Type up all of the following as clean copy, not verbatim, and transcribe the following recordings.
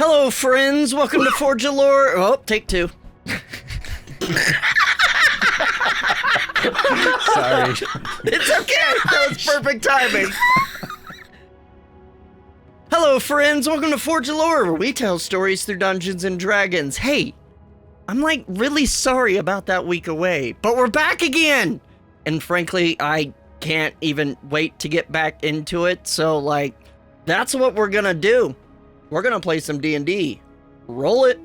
Hello, friends. Welcome to Forge of Lore. Oh, take two. Sorry. It's okay. That was perfect timing. Hello, friends. Welcome to Forge of Lore, where we tell stories through Dungeons and Dragons. Hey, I'm like really sorry about that week away, but we're back again. And frankly, I can't even wait to get back into it. So, like, that's what we're gonna do. We're gonna play some D&D. Roll it.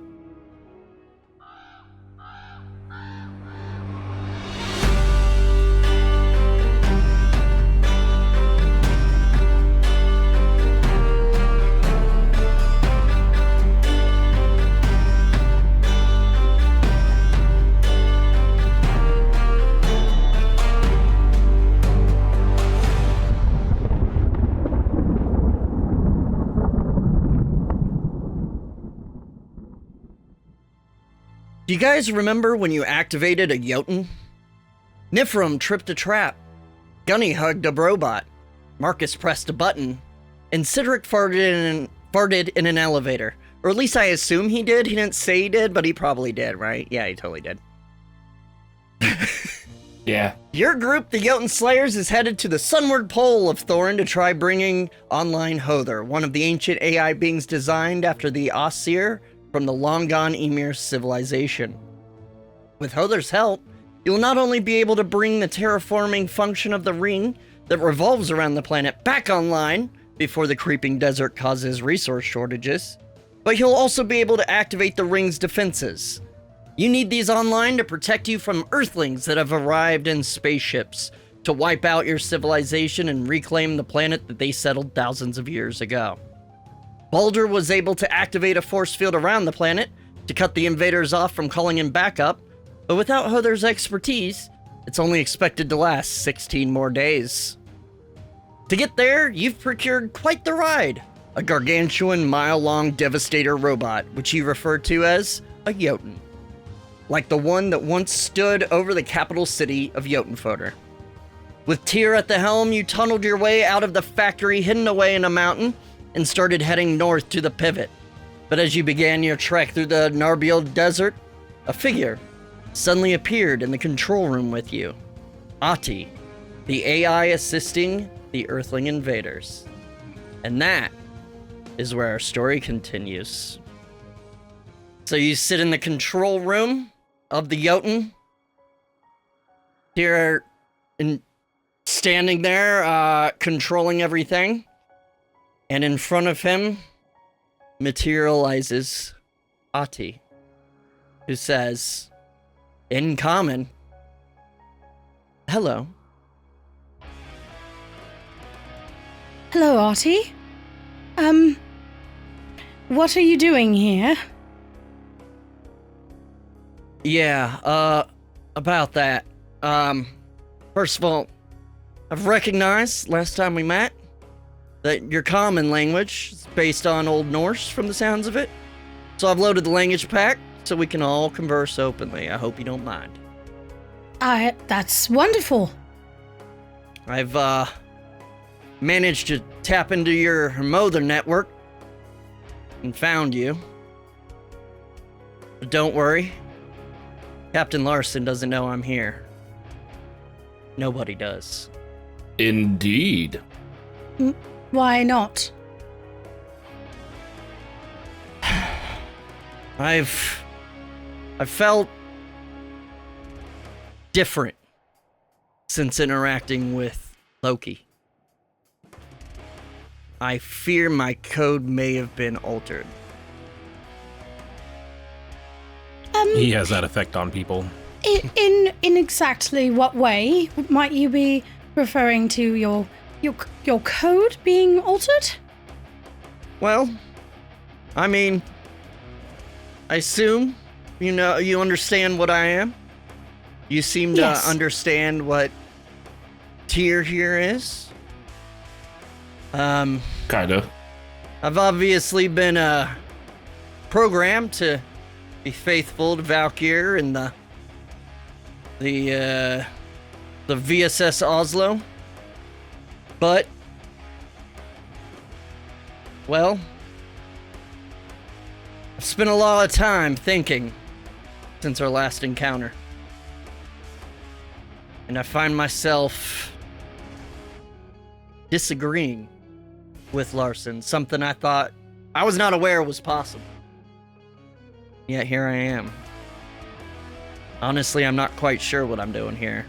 Do you guys remember when you activated a Jotunn? Nifrim tripped a trap. Gunny hugged a robot. Marcus pressed a button. And Cedric farted in an elevator. Or at least I assume he did. He didn't say he did, but he probably did, right? Yeah, he totally did. Yeah. Your group, the Jotunn Slayers, is headed to the sunward pole of Thorin to try bringing online Hother, one of the ancient AI beings designed after the Aesir from the long-gone Emir civilization. With Hother's help, you'll not only be able to bring the terraforming function of the ring that revolves around the planet back online before the creeping desert causes resource shortages, but you'll also be able to activate the ring's defenses. You need these online to protect you from Earthlings that have arrived in spaceships to wipe out your civilization and reclaim the planet that they settled thousands of years ago. Baldur was able to activate a force field around the planet to cut the invaders off from calling him back up, but without Hother's expertise, it's only expected to last 16 more days. To get there, you've procured quite the ride, a gargantuan mile-long Devastator robot, which you refer to as a Jotunn, like the one that once stood over the capital city of Jotunn. With Tyr at the helm, you tunneled your way out of the factory hidden away in a mountain and started heading north to the pivot. But as you began your trek through the Narbiel desert, a figure suddenly appeared in the control room with you. Ahti, the AI assisting the Earthling invaders. And that is where our story continues. So you sit in the control room of the Jotunn. Here, standing there, controlling everything. And in front of him materializes Ahti, who says, in common, hello. Hello, Ahti. What are you doing here? Yeah, about that. First of all, I've recognized last time we met that your common language is based on Old Norse from the sounds of it. So I've loaded the language pack so we can all converse openly. I hope you don't mind. That's wonderful. I've, managed to tap into your Mother network and found you. But don't worry. Captain Larson doesn't know I'm here. Nobody does. Indeed. Why not? I've felt different since interacting with Loki. I fear my code may have been altered. He has that effect on people. In exactly what way might you be referring to your code being altered? Well, I mean, I assume you understand what I am. You seem to understand what Tyr here is. Kinda. I've obviously been programmed to be faithful to Valkyr and the VSS Oslo. But, well, spent a lot of time thinking since our last encounter. And I find myself disagreeing with Larson, something I thought I was not aware was possible. Yet here I am. Honestly, I'm not quite sure what I'm doing here.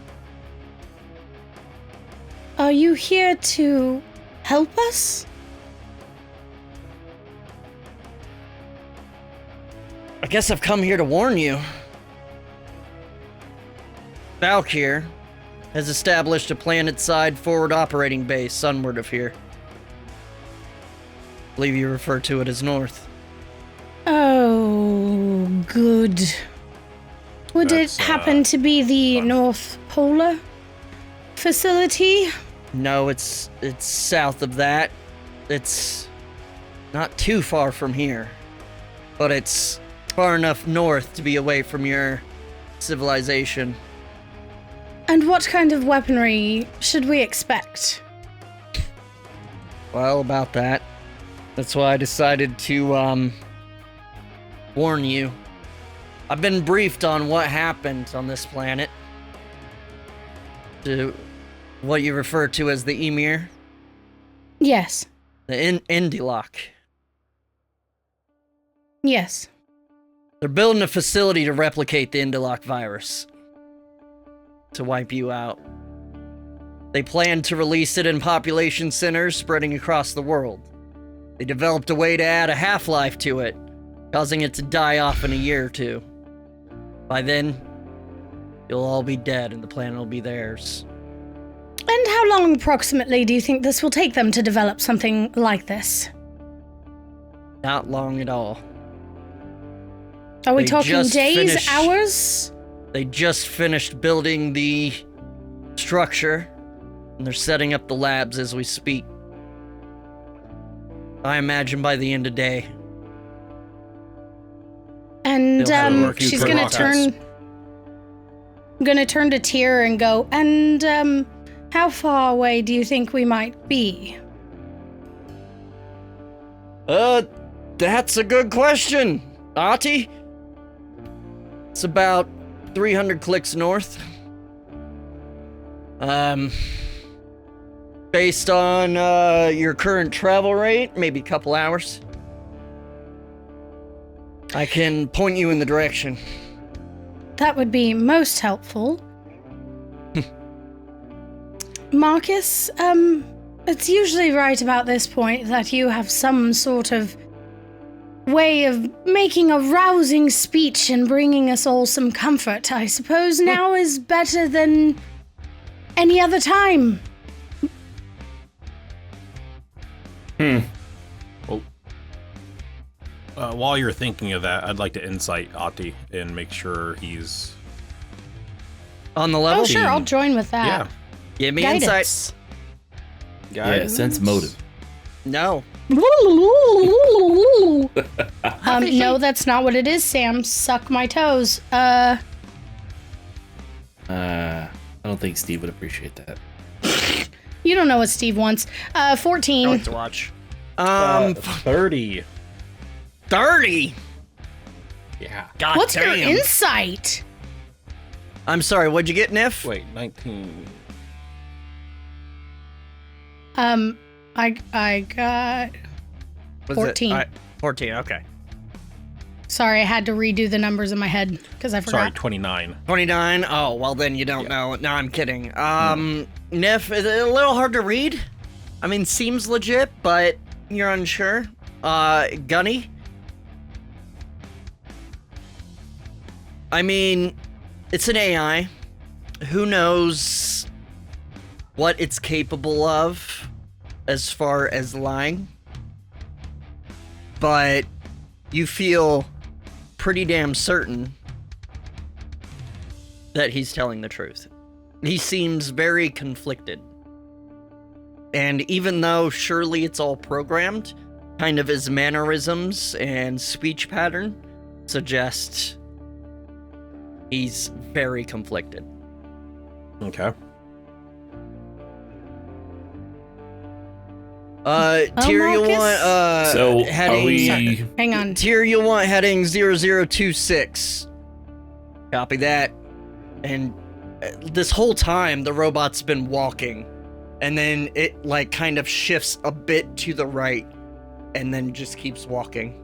Are you here to help us? I guess I've come here to warn you. Valkyr has established a planet-side forward operating base sunward of here. I believe you refer to it as north. Oh, good. Would That's, it happen to be the North Polar facility? No, it's south of that. It's not too far from here, but it's far enough north to be away from your civilization. And what kind of weaponry should we expect? Well, about that. That's why I decided to, warn you. I've been briefed on what happened on this planet. To what you refer to as the Emir. Yes. The Indilock. Yes. They're building a facility to replicate the Indilock virus. To wipe you out. They plan to release it in population centers spreading across the world. They developed a way to add a half-life to it, causing it to die off in a year or two. By then, you'll all be dead and the planet will be theirs. And how long approximately do you think this will take them to develop something like this? Not long at all. Are we They talking just days, finished- hours? They just finished building the structure, and they're setting up the labs as we speak. I imagine by the end of day. And They'll have a working she's gonna process. turn to Tyr and go, and how far away do you think we might be? That's a good question, Ahti. It's about 300 clicks north. Based on your current travel rate, maybe a couple hours. I can point you in the direction. That would be most helpful. Marcus, it's usually right about this point that you have some sort of way of making a rousing speech and bringing us all some comfort. I suppose now is better than any other time. While you're thinking of that, I'd like to insight Ahti and make sure he's... On the level? Oh, sure, I'll join with that. Yeah. Give me Guidance. insight. Yeah, sense motive. No. No, that's not what it is, Sam. Suck my toes. I don't think Steve would appreciate that. You don't know what Steve wants. 14. I like to watch. 30. 30. Yeah. God What's damn. your insight? I'm sorry, what'd you get, Niff? Wait, 19. I got... Was 14. 14, okay. Sorry, I had to redo the numbers in my head because I Sorry, forgot. 29. 29? Oh, well then you don't know. No, I'm kidding. Niff, is it a little hard to read? I mean, seems legit, but you're unsure. Gunny? I mean, it's an AI. Who knows what it's capable of as far as lying? But you feel pretty damn certain that he's telling the truth. He seems very conflicted. And even though surely it's all programmed, kind of his mannerisms and speech pattern suggest he's very conflicted. Okay. Tier, you Marcus? want, So, heading... are we... Sorry, hang on. Tier, you want heading 0026. Copy that. And this whole time, the robot's been walking. And then it, like, kind of shifts a bit to the right. And then just keeps walking.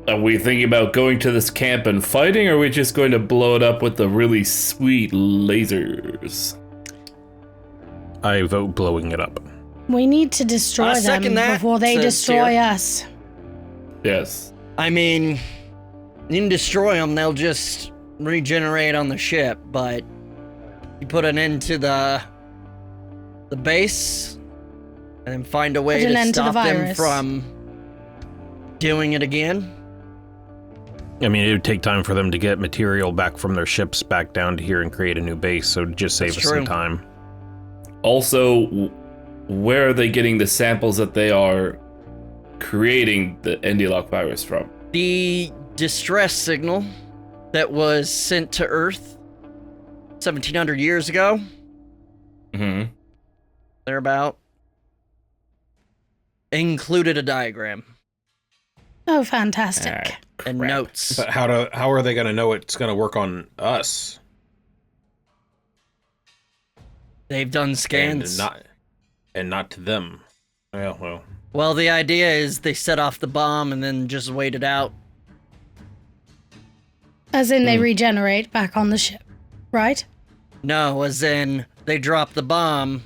Are we thinking about going to this camp and fighting, or are we just going to blow it up with the really sweet lasers? I vote blowing it up. We need to destroy them before they destroy us. Yes. I mean, you can destroy them, they'll just regenerate on the ship, but you put an end to the base, and then find a way to stop them from doing it again. I mean, it would take time for them to get material back from their ships back down to here and create a new base, so just save us some time. Also, where are they getting the samples that they are creating the Endilock virus from? The distress signal that was sent to Earth 1700 years ago. Mm-hmm. Thereabout. Included a diagram. Oh, fantastic. And notes. But how are they going to know it's going to work on us? They've done scans. And not to them. Well. Well, the idea is they set off the bomb and then just wait it out. As in they regenerate back on the ship, right? No, as in they drop the bomb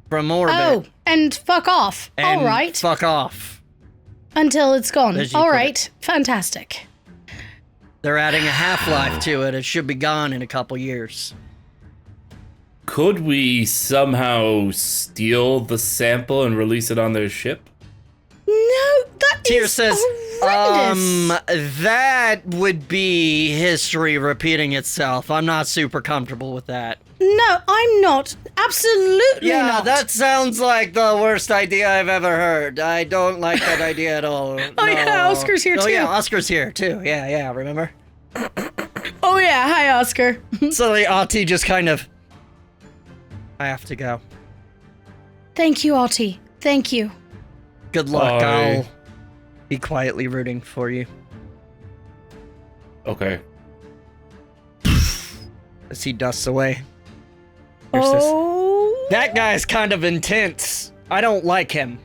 from orbit. Oh, and fuck off. And all right. Fuck off. Until it's gone. All right. It. Fantastic. They're adding a half-life to it. It should be gone in a couple years. Could we somehow steal the sample and release it on their ship? No, that Tyr is says, horrendous. that would be history repeating itself. I'm not super comfortable with that. No, I'm not. Absolutely not. That sounds like the worst idea I've ever heard. I don't like that idea at all. Oh, yeah, Oscar's here, too. Oh, yeah, Oscar's here, too. Yeah, remember? Oh, yeah, hi, Oscar. So the Ahti just kind of... I have to go. Thank you, Ahti. Thank you. Good luck. Bye. I'll be quietly rooting for you. Okay. As he dusts away. Oh. That guy's kind of intense. I don't like him.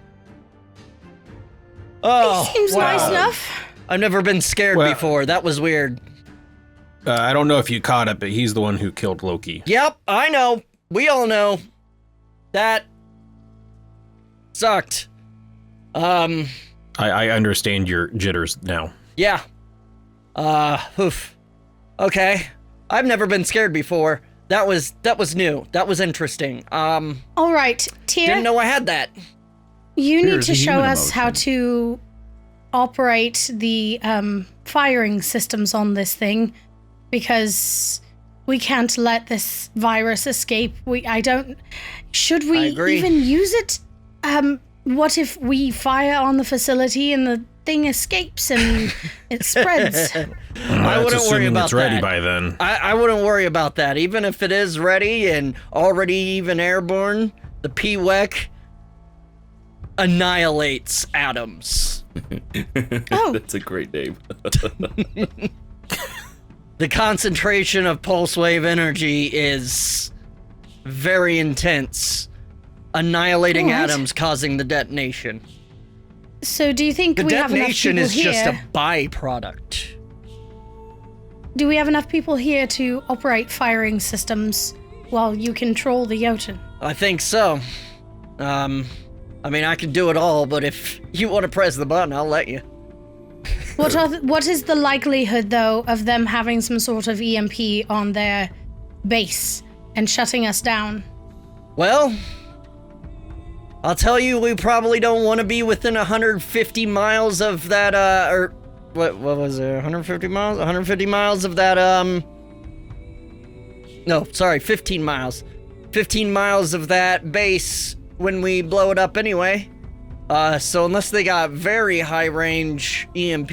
Oh, He seems wow. nice enough. I've never been scared before. That was weird. I don't know if you caught it, but he's the one who killed Loki. Yep, I know. We all know. That sucked. I understand your jitters now. Yeah. Oof. Okay. I've never been scared before. That was new. That was interesting. All right, Tyr. Didn't know I had that. You need Here's to the show human us how emotion. to operate the firing systems on this thing, because we can't let this virus escape. Should we I agree. even use it? What if we fire on the facility and the thing escapes and it spreads? I wouldn't worry about it's ready that. by then. I wouldn't worry about that. Even if it is ready and already even airborne, the PWEC annihilates atoms. Oh. That's a great name. The concentration of pulse wave energy is very intense, annihilating All right. atoms, causing the detonation. So do you think The we have enough detonation people is here? just a byproduct. Do we have enough people here to operate firing systems while you control the Jotunn? I think so. I mean, I can do it all, but if you want to press the button, I'll let you. What is the likelihood, though, of them having some sort of EMP on their base and shutting us down? Well, I'll tell you, we probably don't want to be within 150 miles of that, or what was it, 150 miles? 150 miles of that, no, sorry, 15 miles. 15 miles of that base when we blow it up anyway. So unless they got very high range EMP,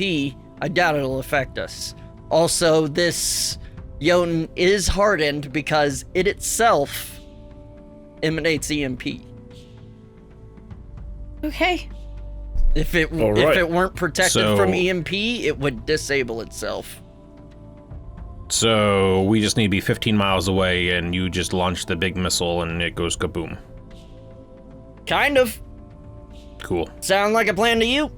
I doubt it'll affect us. Also, this Jotunn is hardened because it itself emanates EMP. Okay. If it weren't protected So- from EMP, it would disable itself. So we just need to be 15 miles away, and you just launch the big missile, and it goes kaboom. Kind of. Cool. Sound like a plan to you?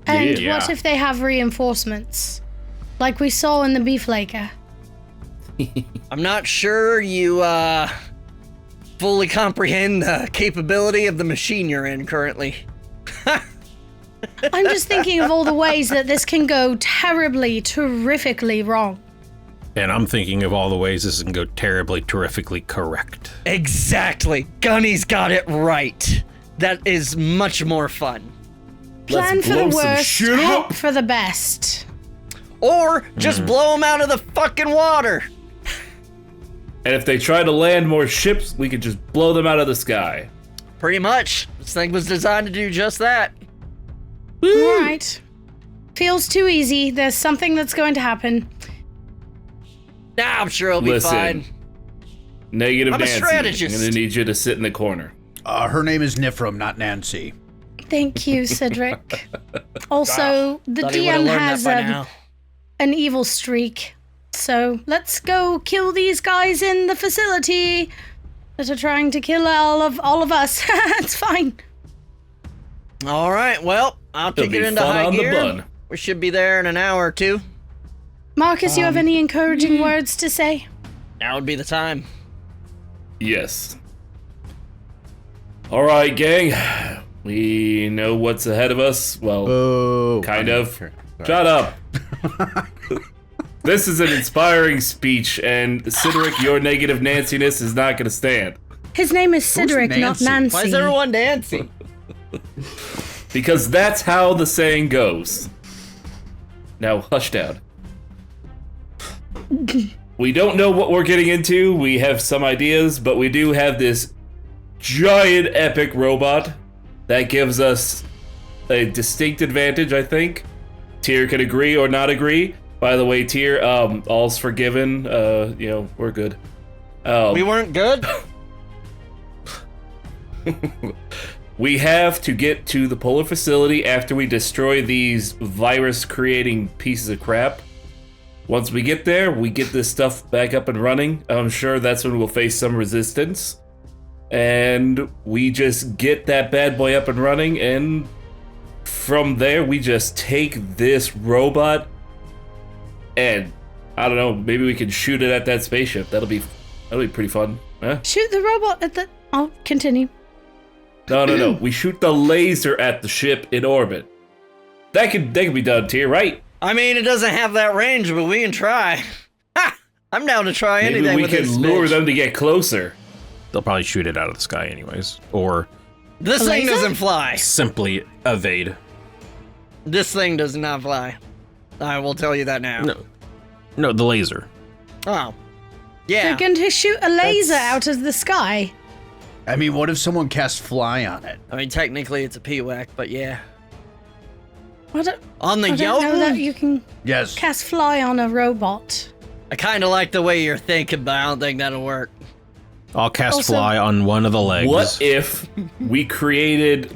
And Yeah. what if they have reinforcements? Like we saw in the beef laker. I'm not sure you fully comprehend the capability of the machine you're in currently. I'm just thinking of all the ways that this can go terribly, terrifically wrong. And I'm thinking of all the ways this can go terribly, terrifically correct. Exactly. Gunny's got it right. That is much more fun. Plan Let's for the blow some worst, shit hope up. for the best. Or just blow them out of the fucking water. And if they try to land more ships, we could just blow them out of the sky. Pretty much. This thing was designed to do just that. All right. Feels too easy. There's something that's going to happen. Nah, I'm sure it'll be Listen, fine. Negative I'm a Nancy. strategist. I'm gonna need you to sit in the corner. Her name is Nifrim, not Nancy. Thank you, Cedric. Also, the Thought he would've DM learned has that by now. an evil streak. So let's go kill these guys in the facility that are trying to kill all of us. It's fine. All right, well, I'll It'll take be it into fun high on the gear. bun. We should be there in an hour or two. Marcus, you have any encouraging words to say? Now would be the time. Yes. All right, gang. We know what's ahead of us. Well, Oh, kind of. Shut up. This is an inspiring speech, and Cedric, your negative Nanciness is not going to stand. His name is Cedric, not Nancy? Nancy. Why is everyone dancing? Because that's how the saying goes. Now, hush down. We don't know what we're getting into. We have some ideas, but we do have this giant epic robot that gives us a distinct advantage, I think. Tyr can agree or not agree. By the way, Tyr, all's forgiven. We're good. We weren't good? We have to get to the polar facility after we destroy these virus-creating pieces of crap. Once we get there, we get this stuff back up and running. I'm sure that's when we'll face some resistance. And we just get that bad boy up and running, and from there, we just take this robot and, I don't know, maybe we can shoot it at that spaceship. That'll be pretty fun. Huh? Shoot the robot at the... I'll continue. No. We shoot the laser at the ship in orbit. That can be done, Tyr, right? I mean, it doesn't have that range, but we can try. Ha! I'm down to try Maybe anything we with can this lure bitch. them to get closer. They'll probably shoot it out of the sky anyways. Or This thing laser? doesn't fly. simply evade. This thing does not fly. I will tell you that now. No, the laser. Oh. Yeah. They're going to shoot a laser That's- out of the sky. I mean, what if someone casts fly on it? I mean, technically it's a PWAC, but yeah. I don't On the know that Jotunn? you can Yes. cast fly on a robot. I kind of like the way you're thinking, but I don't think that'll work. I'll cast Also- fly on one of the legs. What if we created,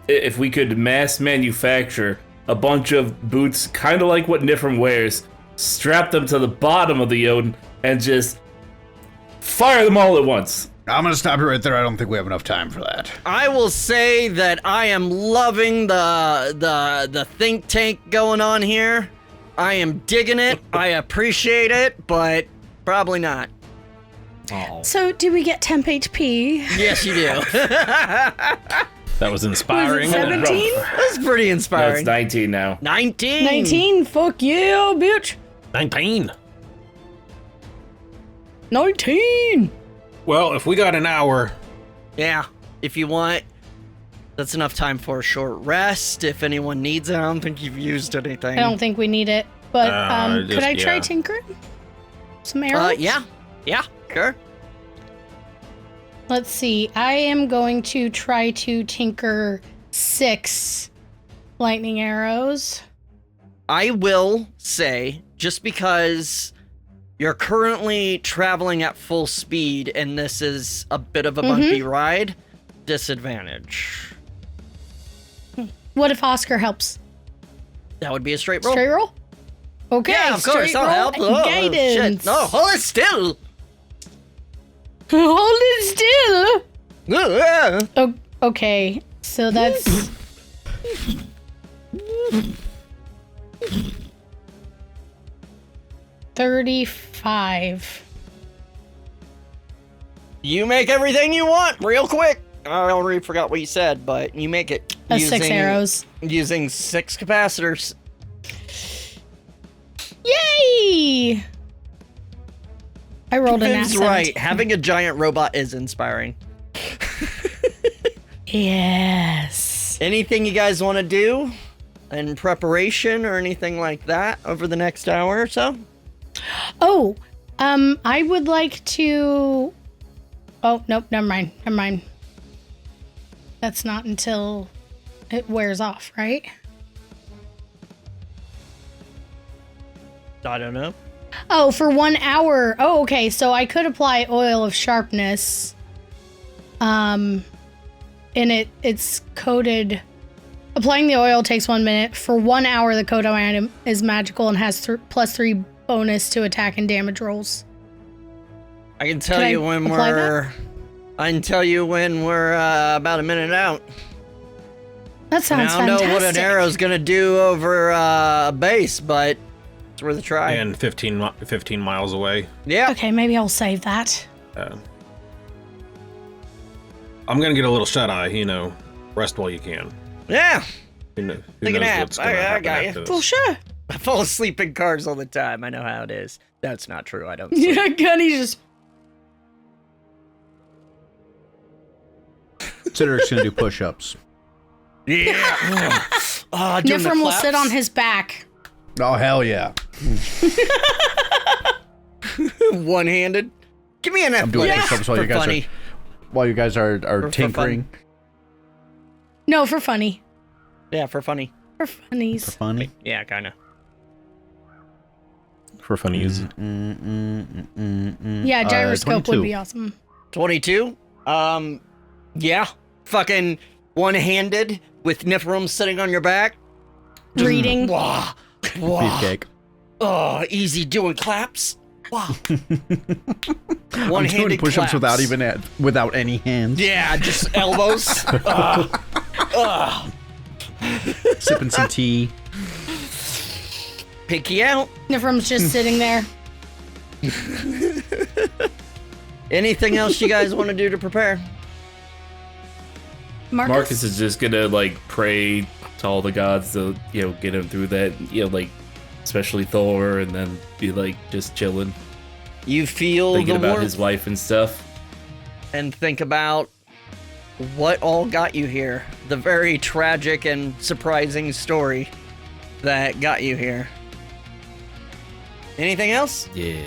if we could mass manufacture a bunch of boots, kind of like what Nifrim wears, strap them to the bottom of the Jotunn, and just fire them all at once? I'm gonna stop you right there. I don't think we have enough time for that. I will say that I am loving the think tank going on here. I am digging it. I appreciate it, but probably not. Oh. So, do we get temp HP? Yes, you do. That was inspiring. 17? That's pretty No, inspiring. it's 19 now. 19. 19? Fuck yeah, bitch. 19. 19! Well, if we got an hour, Yeah, if you want. That's enough time for a short rest. If anyone needs it, I don't think you've used anything. I don't think we need it. But could just- I try yeah. tinkering? Some arrows? Yeah, sure. Let's see. I am going to try to tinker 6 lightning arrows. I will say, just because you're currently traveling at full speed and this is a bit of a bumpy ride, disadvantage. What if Oscar helps? That would be a straight roll. Straight roll? Okay, Yeah, of course, straight I'll roll help. and Oh, guidance. shit. No, hold it still. Hold it still. Yeah. Oh, okay, so that's... $35. You make everything you want real quick. I already forgot what you said, but you make it That's 6 arrows. Using 6 capacitors. Yay! I rolled a nat Viv's 17. right. Having a giant robot is inspiring. Yes. Anything you guys want to do in preparation or anything like that over the next hour or so? Oh, I would like to... Oh, nope, never mind. That's not until it wears off, right? I don't know. Oh, for 1 hour. Oh, okay, so I could apply oil of sharpness. And it's coded... Applying the oil takes 1 minute. For 1 hour, the code item is magical and has +3 bonus to attack and damage rolls. I can tell you when we're... I can tell you when we're about a minute out. That sounds I don't fantastic. know what an arrow's gonna do over a base, but it's worth a try. And 15 miles away. Yeah. Okay, maybe I'll save that. I'm gonna get a little shut-eye, rest while you can. Yeah. Who Take a knows nap. what's gonna I happen got after you. this. Well, sure. I fall asleep in cars all the time. I know how it is. That's not true. I don't sleep. Yeah, Gunny just... Cedric's gonna do push-ups. Yeah. Doing the Nifrim will sit claps. on his back. Oh, hell yeah. One-handed. Give me an F. I'm doing buddy, push-ups while for you guys funny. While you guys are for tinkering. No, for funny. Yeah, for funny. For funnies. For funny. Yeah, kind of. For funnies. Yeah, gyroscope would 22. be awesome. 22. Yeah. Fucking one-handed with Nifrim sitting on your back. Reading. Wah. Wah. Beefcake. Oh, easy doing claps. Wow. I'm One-handed doing push-ups claps. without any hands. Yeah, just elbows. Sipping some tea. Pinky out. Nifrim's just sitting there. Anything else you guys want to do to prepare? Marcus is just gonna pray to all the gods to get him through that, especially Thor, and then be just chilling, You feel thinking the about warmth his wife and stuff. and think about what all got you here. The very tragic and surprising story that got you here. Anything else? Yeah.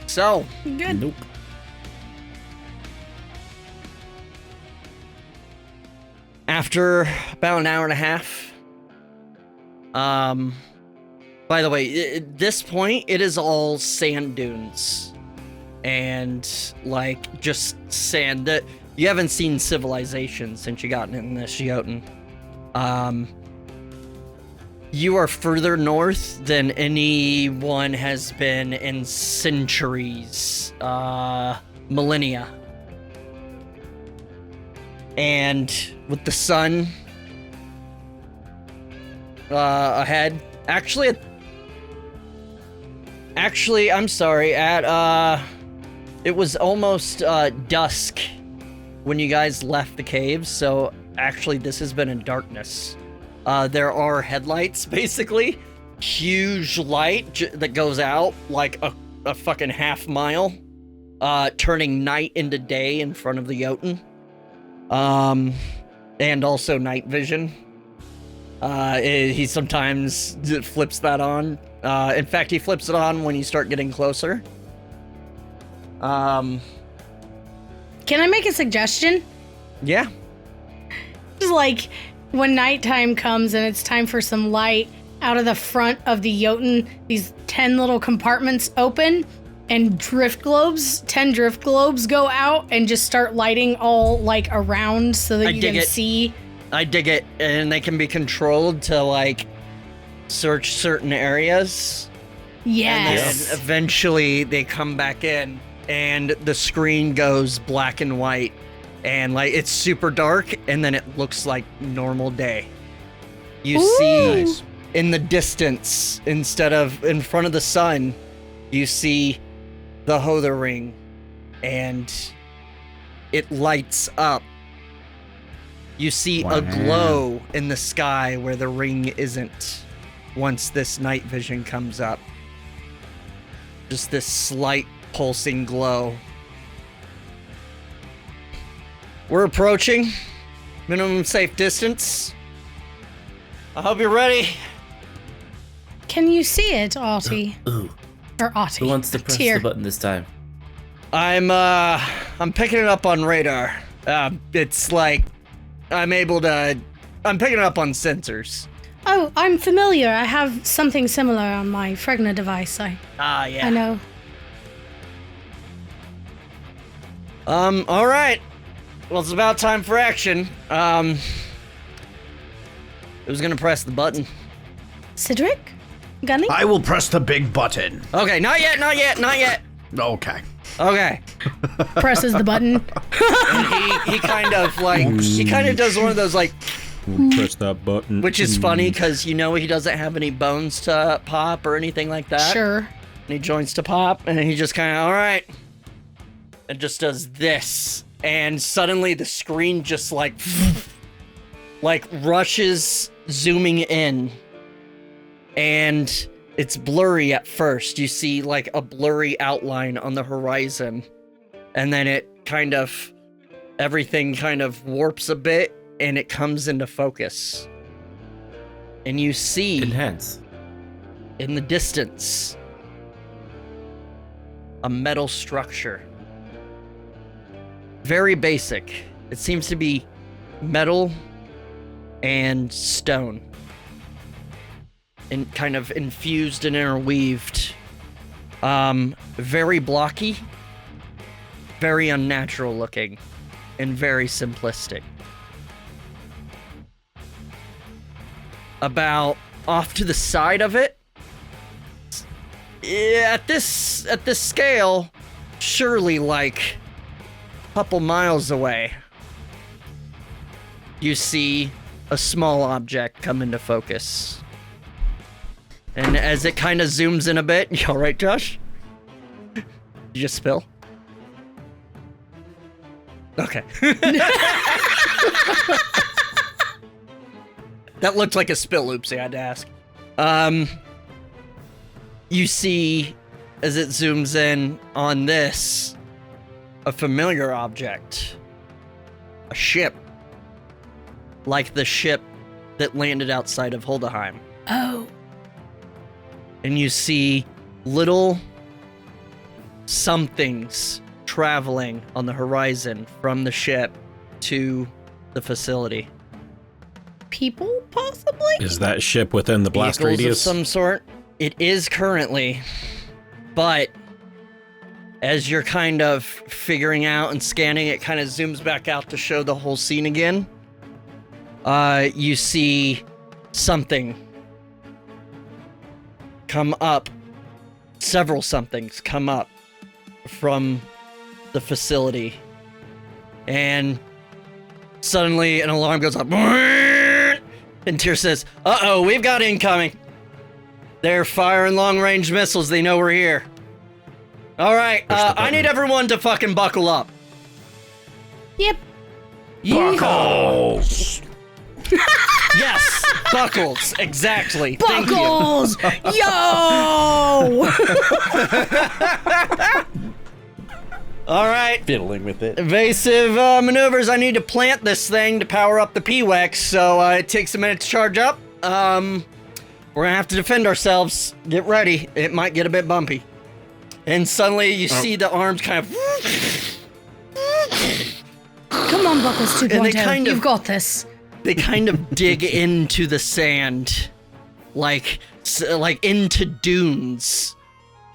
So, Good. Nope. after about an hour and a half, by the way, at this point, it is all sand dunes. And, just sand that you haven't seen civilization since you gotten in this Jotunn. You are further north than anyone has been in centuries, millennia. And with the sun ahead, actually, I'm sorry, it was almost dusk when you guys left the caves, so actually this has been in darkness. There are headlights, basically. Huge light that goes out like a fucking half mile, turning night into day in front of the Jotunn. And also night vision. He sometimes flips that on. In fact, he flips it on when you start getting closer. Can I make a suggestion? Yeah. Just when nighttime comes and it's time for some light, out of the front of the Jotunn, these 10 little compartments open, and 10 drift globes go out and just start lighting all like around so that you can see. I dig it, and they can be controlled to like search certain areas. Yes. And then eventually they come back in and the screen goes black and white and like it's super dark and then it looks like normal day. You see in the distance, instead of in front of the sun, you see the Hother ring and it lights up. You see a glow in the sky where the ring isn't once this night vision comes up. Just this slight pulsing glow. We're approaching minimum safe distance. I hope you're ready. Can you see it, Ahti? Ooh. Or Ahti? Who wants to press the button this time? I'm picking it up on radar. It's like I'm picking it up on sensors. Oh, I'm familiar. I have something similar on my Fregna device. Yeah. I know. All right. Well, it's about time for action. Who's gonna press the button? Cedric? Gunny? I will press the big button. Okay, not yet. Okay. Okay. Presses the button. And he kind of does one of those like, Press that button. which is funny because he doesn't have any bones to pop or anything like that. Sure. And he joins to pop, and he just kind of, all right, and just does this, and suddenly the screen just like rushes zooming in, and it's blurry at first. You see like a blurry outline on the horizon, and then everything kind of warps a bit, and it comes into focus. And you see Enhance. in the distance a metal structure. Very basic. It seems to be metal and stone. And kind of infused and interweaved. Very blocky, very unnatural looking, and very simplistic. About off to the side of it, at this scale, surely like a couple miles away, you see a small object come into focus. And as it kind of zooms in a bit, you all right, Josh? Did you just spill? Okay. That looked like a spill, oopsie, I had to ask. You see, as it zooms in on this, a familiar object. A ship. Like the ship that landed outside of Holdeheim. Oh. And you see little somethings traveling on the horizon from the ship to the facility. People, possibly? Is that ship within the blast Vehicles radius? of some sort. It is currently, but as you're kind of figuring out and scanning, it kind of zooms back out to show the whole scene again. You see something come up. Several somethings come up from the facility. And suddenly an alarm goes up. And Tyr says, uh-oh, we've got incoming. They're firing long-range missiles. They know we're here. All right, I need everyone to fucking buckle up. Yep. Buckles! Yes, buckles, exactly. Buckles! Yo! All right. Fiddling with it. Evasive maneuvers. I need to plant this thing to power up the PWEX, so it takes a minute to charge up. We're gonna have to defend ourselves. Get ready. It might get a bit bumpy. And suddenly you see the arms kind of... Come on, Buckles 2.0. And they kind of- You've got this. They kind of dig into the sand, like into dunes.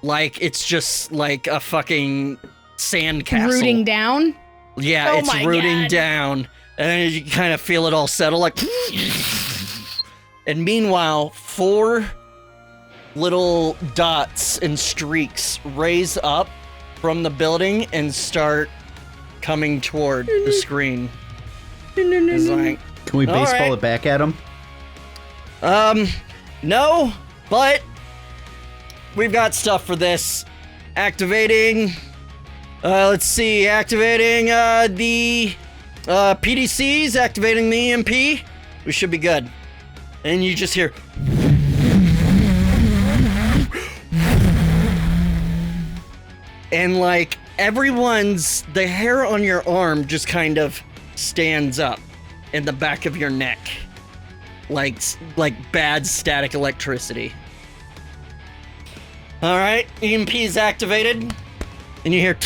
like it's just like a fucking sandcastle. Rooting down? Yeah, Oh it's my rooting God. down. And then you kind of feel it all settle like... And meanwhile, 4 little dots and streaks raise up from the building and start coming toward the screen. It's like, Can we All baseball right. it back at him? no, but we've got stuff for this. Activating, let's see, activating the PDCs, activating the EMP. We should be good. And you just hear... And like the hair on your arm just kind of stands up in the back of your neck. Like bad static electricity. All right, EMP is activated, and you hear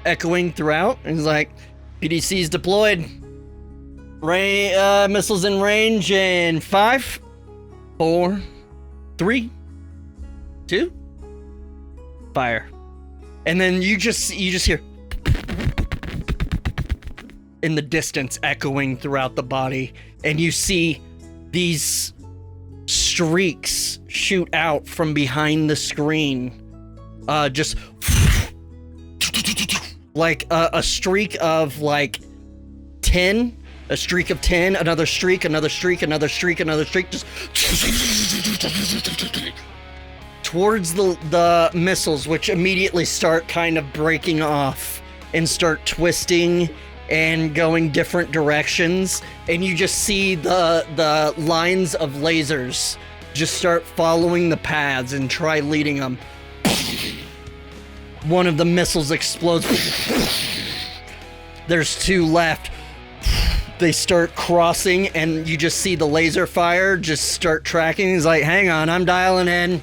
echoing throughout. And it's like, PDC's deployed. Missiles in range in 5, 4, 3, 2, fire. And then you just hear in the distance echoing throughout the body, and you see these streaks shoot out from behind the screen, just like a streak of like 10, a streak of 10, another streak, another streak, another streak, another streak, just towards the missiles, which immediately start kind of breaking off and start twisting and going different directions, and you just see the lines of lasers just start following the paths and try leading them. One of the missiles explodes. There's 2 left. They start crossing, and you just see the laser fire just start tracking. He's like, hang on, I'm dialing in.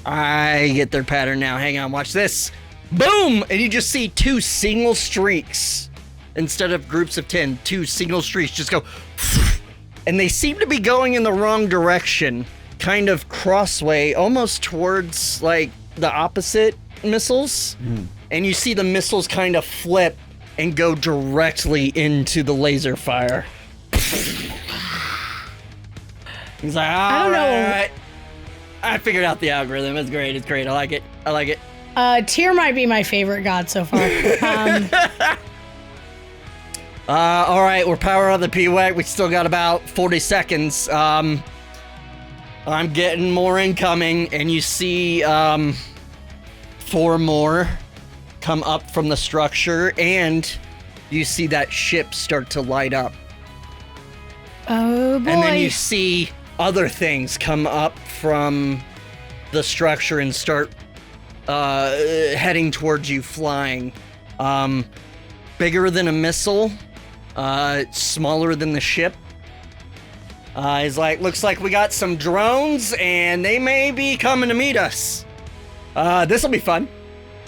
I get their pattern now. Hang on, watch this. Boom! And you just see 2 single streaks. Instead of groups of 10, 2 single streaks just go. And they seem to be going in the wrong direction. Kind of crossway, almost towards like the opposite missiles. And you see the missiles kind of flip and go directly into the laser fire. He's like, I don't know. "Alright. I figured out the algorithm. It's great. It's great. I like it. I like it." Tyr might be my favorite god so far. All right, we're powering on the PWAC. We still got about 40 seconds. I'm getting more incoming, and you see 4 more come up from the structure, and you see that ship start to light up. Oh boy. And then you see other things come up from the structure and start heading towards you, flying. Bigger than a missile. Smaller than the ship. He's like, looks like we got some drones, and they may be coming to meet us. This'll be fun.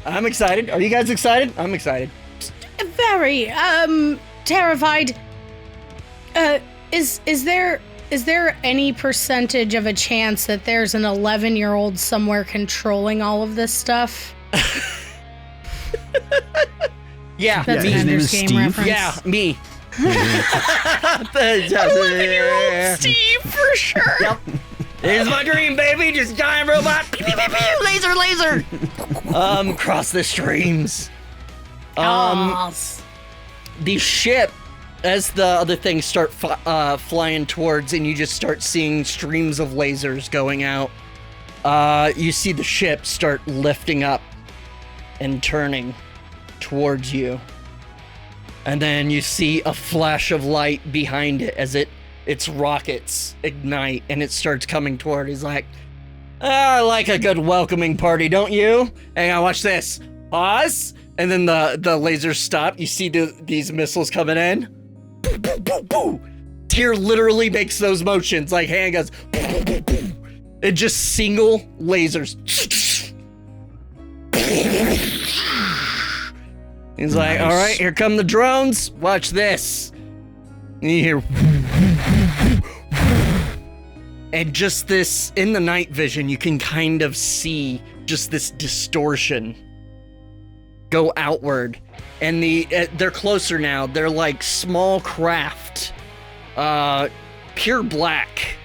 I'm excited. Are you guys excited? I'm excited. Very terrified. Is there any percentage of a chance that there's an 11-year-old somewhere controlling all of this stuff? Yeah, That's me. an His name Ender's is Game Steve? reference. Yeah, me. 11-year-old Steve, for sure. Yep. Here's my dream, baby. Just giant robot. Pew, pew, pew, pew. Laser, laser. Cross the streams. The ship, as the other things start flying towards, and you just start seeing streams of lasers going out, you see the ship start lifting up and turning towards you. And then you see a flash of light behind it as its rockets ignite, and it starts coming toward. He's like, I like a good welcoming party, don't you? Hang on, watch this. Pause. And then the lasers stop. You see these missiles coming in. Boo, boo, boo, boo. Tyr literally makes those motions, like hand goes. Boo, boo, boo, boo. It just single lasers. He's like, all right, here come the drones. Watch this. And you hear. And just this, in the night vision, you can kind of see just this distortion go outward. And they're closer now. They're like small craft, pure black,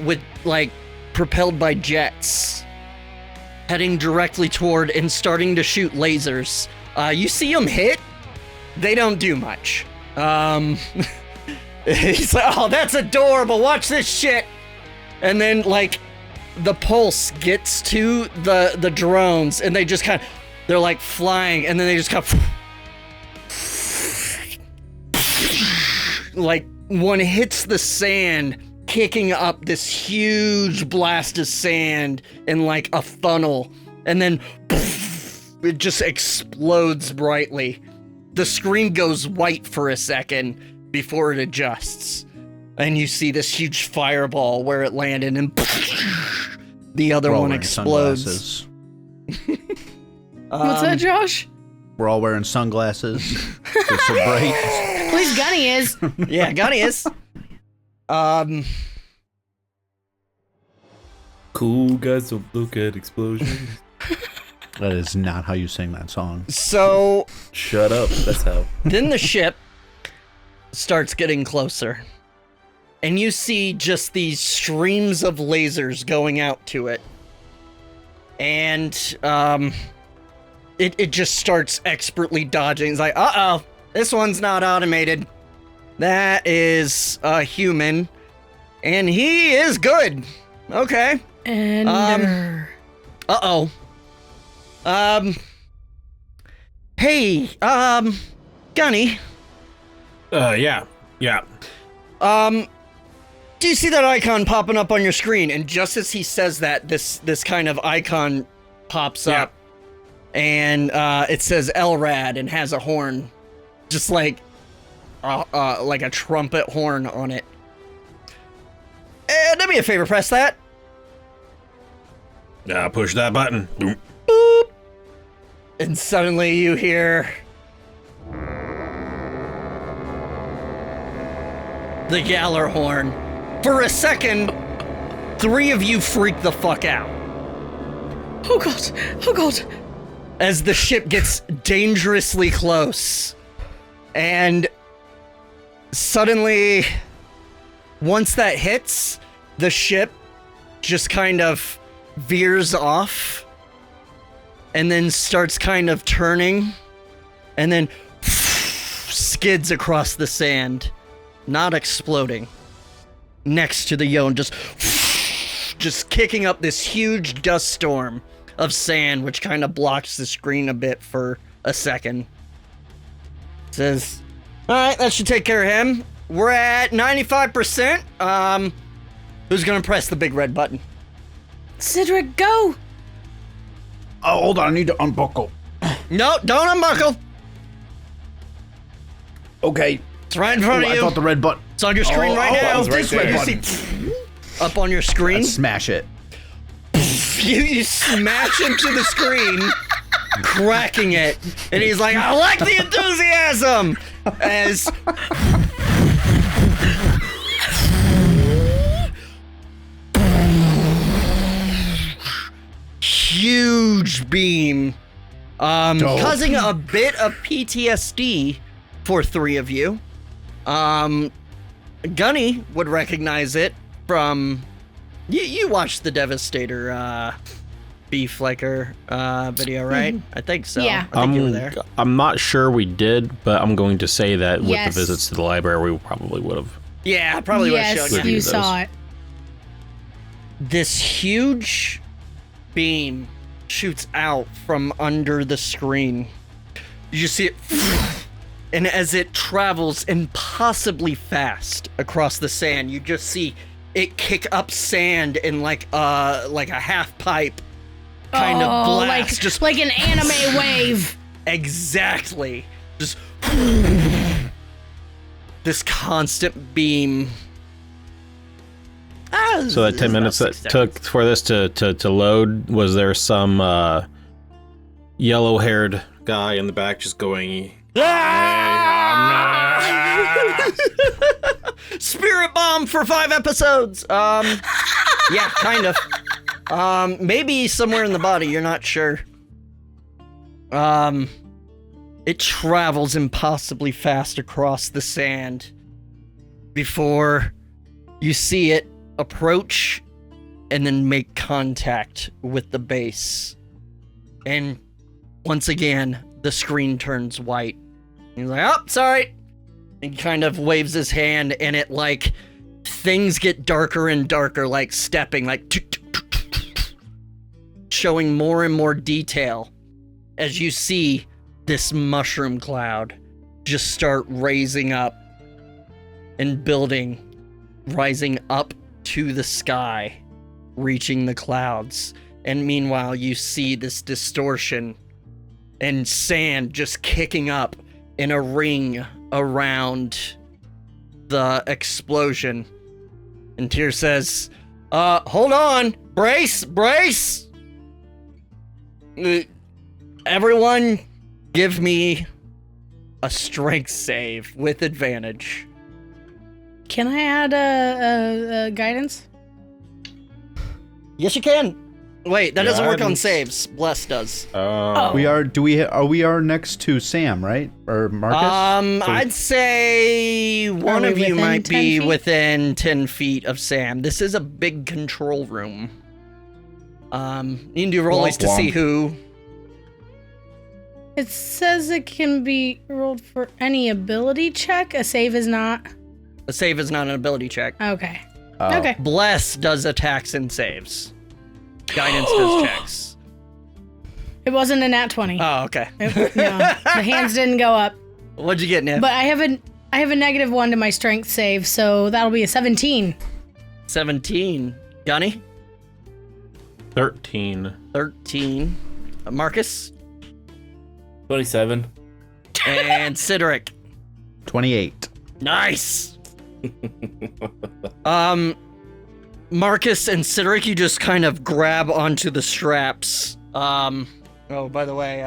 with like propelled by jets, heading directly toward and starting to shoot lasers. You see them hit. They don't do much. He's like, oh, that's adorable. Watch this shit. And then, like, the pulse gets to the drones, and they just kind of, they're like flying, and then they just kind of, like, one hits the sand, kicking up this huge blast of sand in like a funnel, and then it just explodes brightly. The screen goes white for a second before it adjusts. And you see this huge fireball where it landed, and the other one explodes. What's that, Josh? We're all wearing sunglasses. They're so bright. At least Gunny is. Yeah, Gunny is. Cool guys don't look at explosions. That is not how you sing that song. So Shut up. That's how. then the ship starts getting closer. And you see just these streams of lasers going out to it. And it just starts expertly dodging. It's like, uh-oh, this one's not automated. That is a human. And he is good. Okay. And Uh-oh. Hey, Gunny. Yeah. Do you see that icon popping up on your screen? And just as he says that, this kind of icon pops up, and it says LRAD and has a horn, just like a trumpet horn on it. Do me a favor, press that. Push that button. Boom. Boop. And suddenly you hear the Galler horn. For a second, 3 of you freak the fuck out. oh god. As the ship gets dangerously close. And suddenly, once that hits, the ship just kind of veers off and then starts kind of turning and then skids across the sand, not exploding, next to the Jotunn, just kicking up this huge dust storm of sand, which kind of blocks the screen a bit for a second. Says, all right, that should take care of him. We're at 95%. Who's gonna press the big red button? Cedric, go! Oh, hold on. I need to unbuckle. No, don't unbuckle. Okay. It's right in front of I you. thought the red button. It's on your screen right now. It's this red You button. see up on your screen. Smash it. You smash into the screen, cracking it, and he's like, I like the enthusiasm! As huge beam, causing a bit of PTSD for 3 of you. Gunny would recognize it from... You watched the Devastator Beef Flicker video, right? I think so. Yeah. I think you were there. I'm not sure we did, but I'm going to say that with Yes. the visits to the library, we probably would have. Yeah, probably would have Yes, shown you. you those. saw it. This huge beam shoots out from under the screen. You see it, and as it travels impossibly fast across the sand, you just see it kick up sand in like a half pipe kind of blast, like an anime wave. Exactly. Just this constant beam. So that 10 minutes that took for this to load, was there some yellow-haired guy in the back just going... spirit bomb for 5 episodes. Yeah, kind of. Maybe somewhere in the body, you're not sure. It travels impossibly fast across the sand before you see it approach and then make contact with the base. And once again, the screen turns white. He's like, oh, sorry. And kind of waves his hand, and it like, things get darker and darker, like stepping, like showing more and more detail as you see this mushroom cloud just start raising up and building, rising up to the sky, reaching the clouds. And meanwhile, you see this distortion and sand just kicking up in a ring around the explosion. And Tyr says, hold on, brace. Everyone, give me a strength save with advantage. Can I add a guidance? Yes, you can. Wait, that doesn't work on saves. Bless does. We are next to Sam, right? Or Marcus? I'd say one of you might be within 10 feet of Sam. This is a big control room. You can do rollies to see who. It says it can be rolled for any ability check. A save is not. A save is not an ability check. Okay. Oh. Okay. Bless does attacks and saves. Guidance does checks. It wasn't a nat 20. Oh, okay. No, the hands didn't go up. What'd you get, Nip? But I have a -1 to my strength save, so that'll be a 17. 17. Gunny? 13. 13. Marcus? 27. And Cedric? 28. Nice! Marcus and Cedric, you just kind of grab onto the straps. Oh, by the way,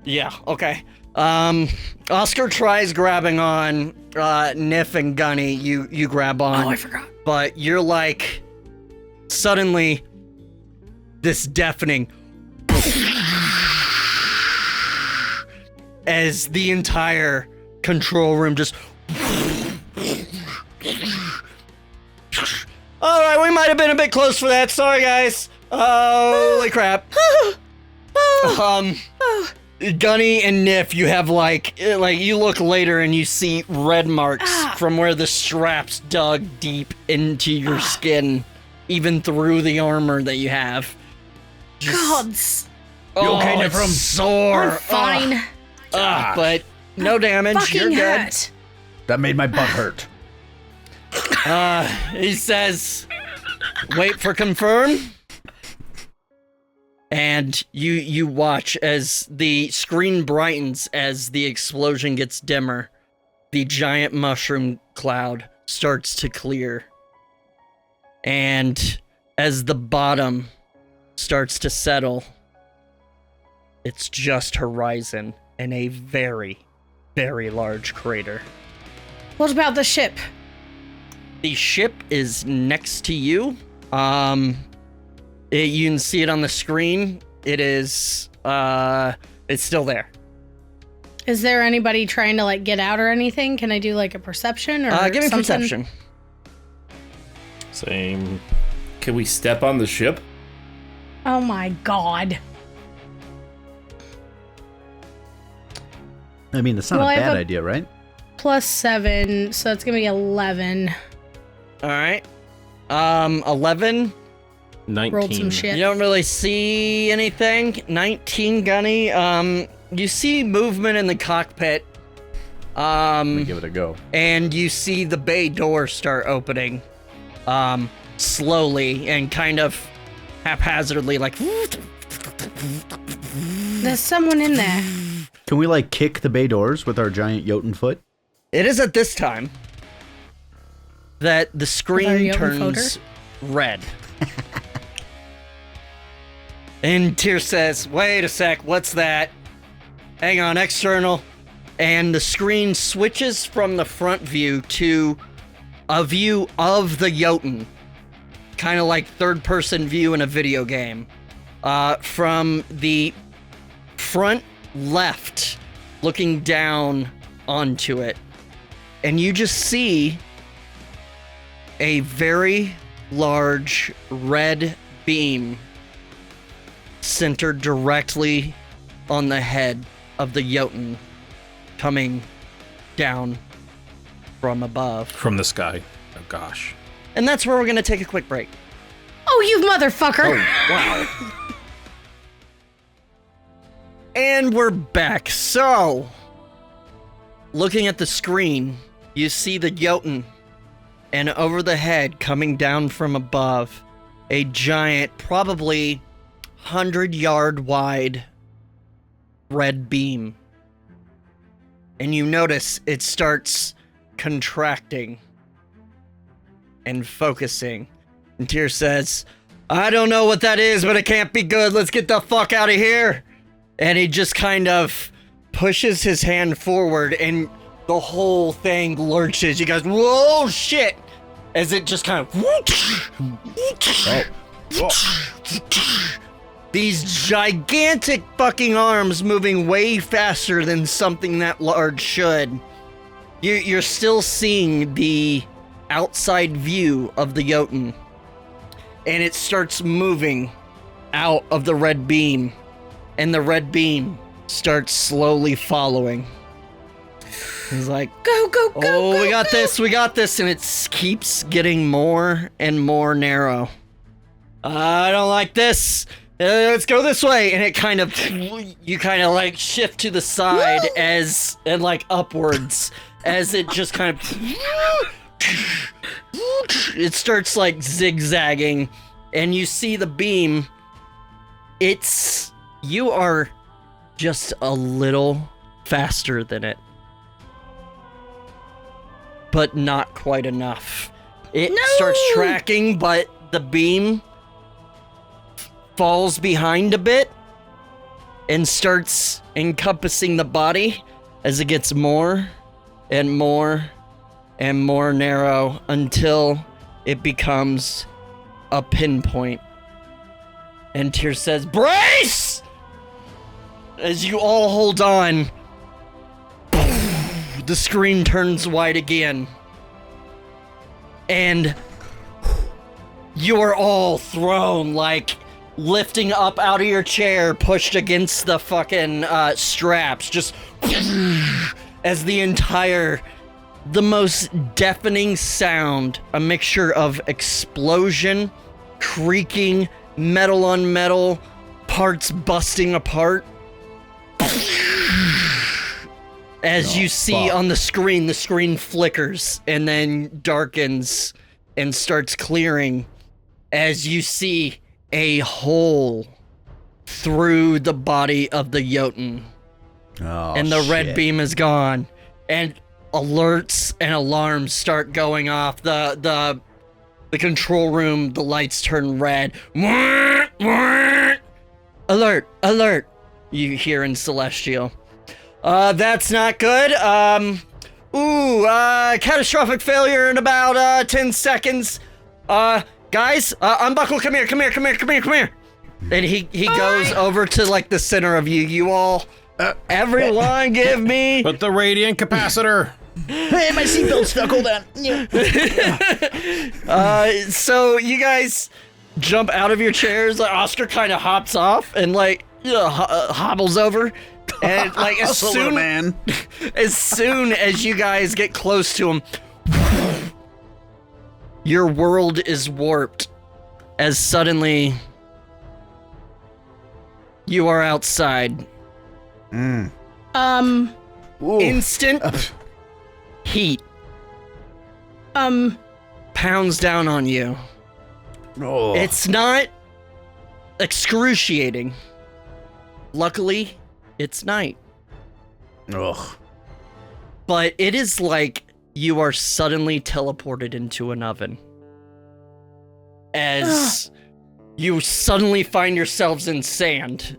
yeah, okay. Oscar tries grabbing on, Nif and Gunny, you grab on. Oh, I forgot. But you're like, suddenly, this deafening as the entire control room just alright, we might have been a bit close for that. Sorry, guys. Holy crap. Gunny and Nif, you have like you look later and you see red marks from where the straps dug deep into your skin, even through the armor that you have. Gods. You okay, Nifrim? Sore. I'm fine. But no damage. You're Fucking good. hurt. That made my butt hurt. He says, wait for confirm. And you watch as the screen brightens as the explosion gets dimmer. The giant mushroom cloud starts to clear. And as the bottom starts to settle, it's just horizon and a very, very large crater. What about the ship? The ship is next to you. You can see it on the screen. It is, it's still there. Is there anybody trying to like get out or anything? Can I do like a perception or give me something? perception. Same. Can we step on the ship? Oh my god. I mean, that's not Well, a I have bad a- idea, right? +7, so it's gonna be 11. All right. 11. 19. Rolled some shit. You don't really see anything. 19, Gunny. You see movement in the cockpit. Let me give it a go. And you see the bay door start opening. Slowly and kind of haphazardly, like. There's someone in there. Can we like kick the bay doors with our giant Jotunn foot? It is at this time that the screen Jotun turns red. And Tyr says, wait a sec, what's that? Hang on, external. and the screen switches from the front view to a view of the Jotunn, kind of like third-person view in a video game. From the front left, looking down onto it, and you just see a very large red beam centered directly on the head of the Jotunn, coming down from above. From the sky. Oh, gosh. And that's where we're going to take a quick break. Oh, you motherfucker! Wow. And we're back. So, looking at the screen, you see the Jotunn, and over the head, coming down from above, a giant, probably 100-yard wide red beam. And you notice it starts contracting and focusing. And Tyr says, I don't know what that is, but it can't be good. Let's get the fuck out of here. And he just kind of pushes his hand forward, and the whole thing lurches. You guys, whoa, shit! As it just kind of... These gigantic fucking arms moving way faster than something that large should. You're still seeing the outside view of the Jotunn, and it starts moving out of the red beam, and the red beam starts slowly following. He's like, Go, we got this, and it keeps getting more and more narrow. I don't like this. Let's go this way. And you kind of like shift to the side and like upwards as it just kind of, it starts like zigzagging, and you see the beam. You are just a little faster than it, but not quite enough. It starts tracking, but the beam falls behind a bit and starts encompassing the body as it gets more and more and more narrow until it becomes a pinpoint. And Tyr says, brace! As you all hold on, the screen turns white again. And you are all thrown, like lifting up out of your chair, pushed against the fucking straps, just as the most deafening sound, a mixture of explosion, creaking, metal on metal, parts busting apart. As you see on the screen flickers and then darkens and starts clearing as you see a hole through the body of the Jotunn. Oh, and the red beam is gone. And alerts and alarms start going off. The control room, the lights turn red. Alert, alert, you hear in Celestial. That's not good. Catastrophic failure in about 10 seconds. Guys, unbuckle, come here. And he goes over to like the center of you. You all, everyone give me... Put the radiant capacitor. Hey, my seatbelt's stuck, hold on. So you guys jump out of your chairs. Like Oscar kind of hops off and like hobbles over. And like as soon as you guys get close to him, your world is warped as suddenly you are outside. Instant heat pounds down on you. Oh. It's not excruciating. Luckily, it's night. Ugh. But it is like you are suddenly teleported into an oven. As you suddenly find yourselves in sand.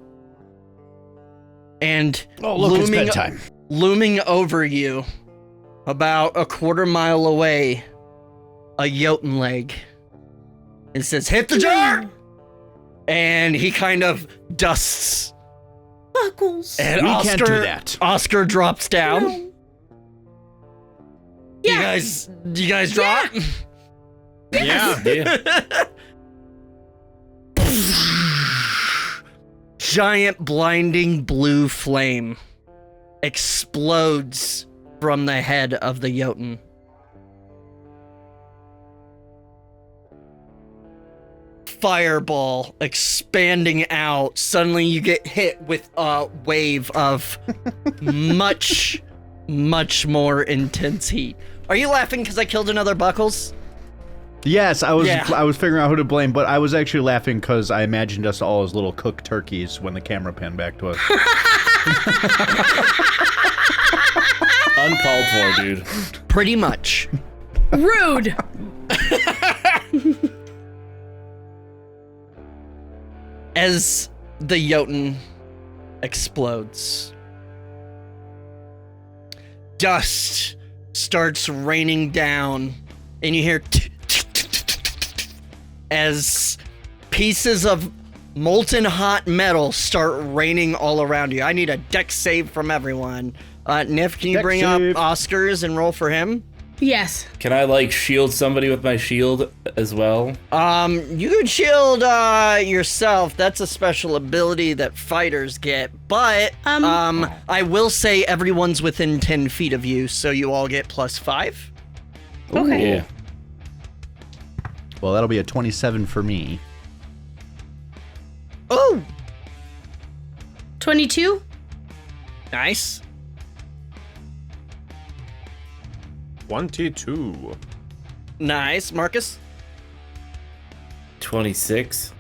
And Oh, look, it's bedtime. looming over you, about a quarter mile away, a Jotunn leg. It says, "Hit the jar!" And he kind of dusts. Buckles. And We Oscar, can't do that. Oscar drops down. No. Yeah. You guys drop? Yeah. Giant blinding blue flame explodes from the head of the Jotunn. Fireball expanding out. Suddenly you get hit with a wave of much more intense heat. Are you laughing because I killed another Buckles? Yes, I was Yeah. figuring out who to blame, but I was actually laughing because I imagined us all as little cooked turkeys when the camera panned back to us. Uncalled for, dude. Pretty much. Rude. As the Jotunn explodes, dust starts raining down, and you hear as pieces of molten hot metal start raining all around you. I need a dex save from everyone. Nif, can you Dex bring save. up Oscars and roll for him? Yes. Can I, like, shield somebody with my shield as well? You could shield yourself. That's a special ability that fighters get. But I will say everyone's within 10 feet of you, so you all get +5. Okay. Yeah. Well, that'll be a 27 for me. Oh, 22. nice. 22. Nice, Marcus 26.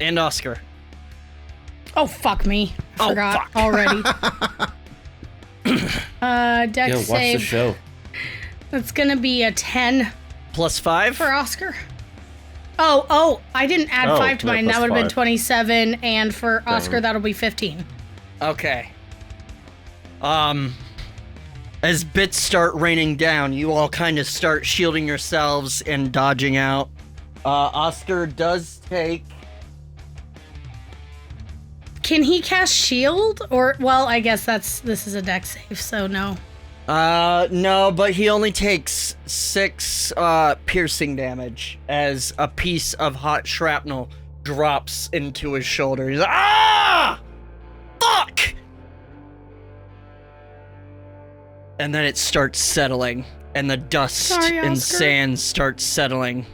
and Oscar. Oh, fuck me. Oh, Forgot fuck. already. Dex Yeah, watch the save. show. That's gonna be a 10 +5. for Oscar. Oh, I didn't add Oh, 5 to yeah, mine. plus That would have been 5. 27, and for Oscar, that'll be 15. Okay. As bits start raining down, you all kind of start shielding yourselves and dodging out. Oscar does take. Can he cast shield? Or, well, I guess this is a dex save, so no. No, but he only takes 6 piercing damage as a piece of hot shrapnel drops into his shoulder. He's like, "Ah! Fuck!" And then it starts settling, and the dust Sorry, and Oscar. sand starts settling.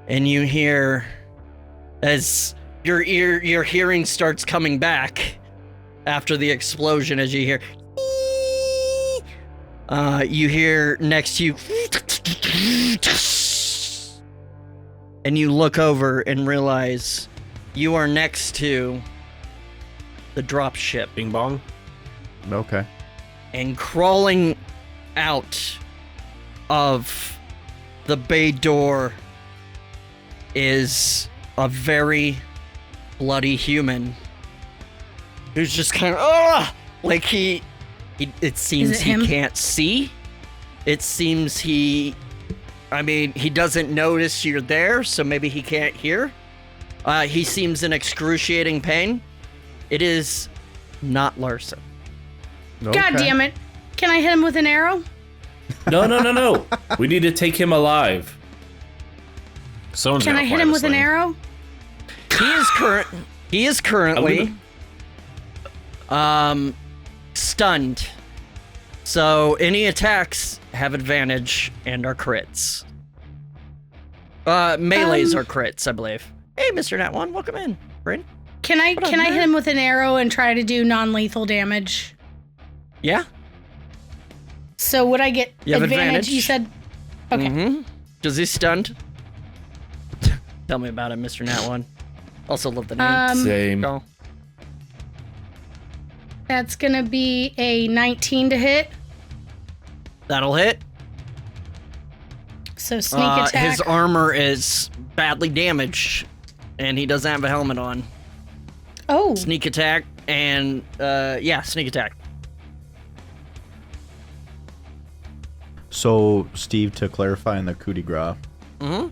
And you hear, as your hearing starts coming back after the explosion, as you hear, you hear next to you, and you look over and realize you are next to the drop ship. Bing bong. Okay. And crawling out of the bay door is a very bloody human who's just kind of like he it seems Is it he him? can't see. It seems he doesn't notice you're there, so maybe he can't hear. He seems in excruciating pain. It is not Larson. God damn it. Can I hit him with an arrow? No. We need to take him alive. Someone's Can gotta I hit fly him this with an thing. arrow? He is currently stunned. So any attacks have advantage and are crits. Melees are crits, I believe. Hey, Mr. Nat One, welcome in. Bryn? Can I What up, hit nerd? him with an arrow and try to do non-lethal damage? Yeah. So would I get You have advantage? advantage. You said okay. Mm-hmm. Does he stunned? Tell me about it, Mr. Nat One. Also love the name. Same. Go. That's gonna be a 19 to hit. That'll hit. So sneak attack. His armor is badly damaged, and he doesn't have a helmet on. Oh, Sneak attack and sneak attack. So, Steve, to clarify on the coup de grace, Mhm.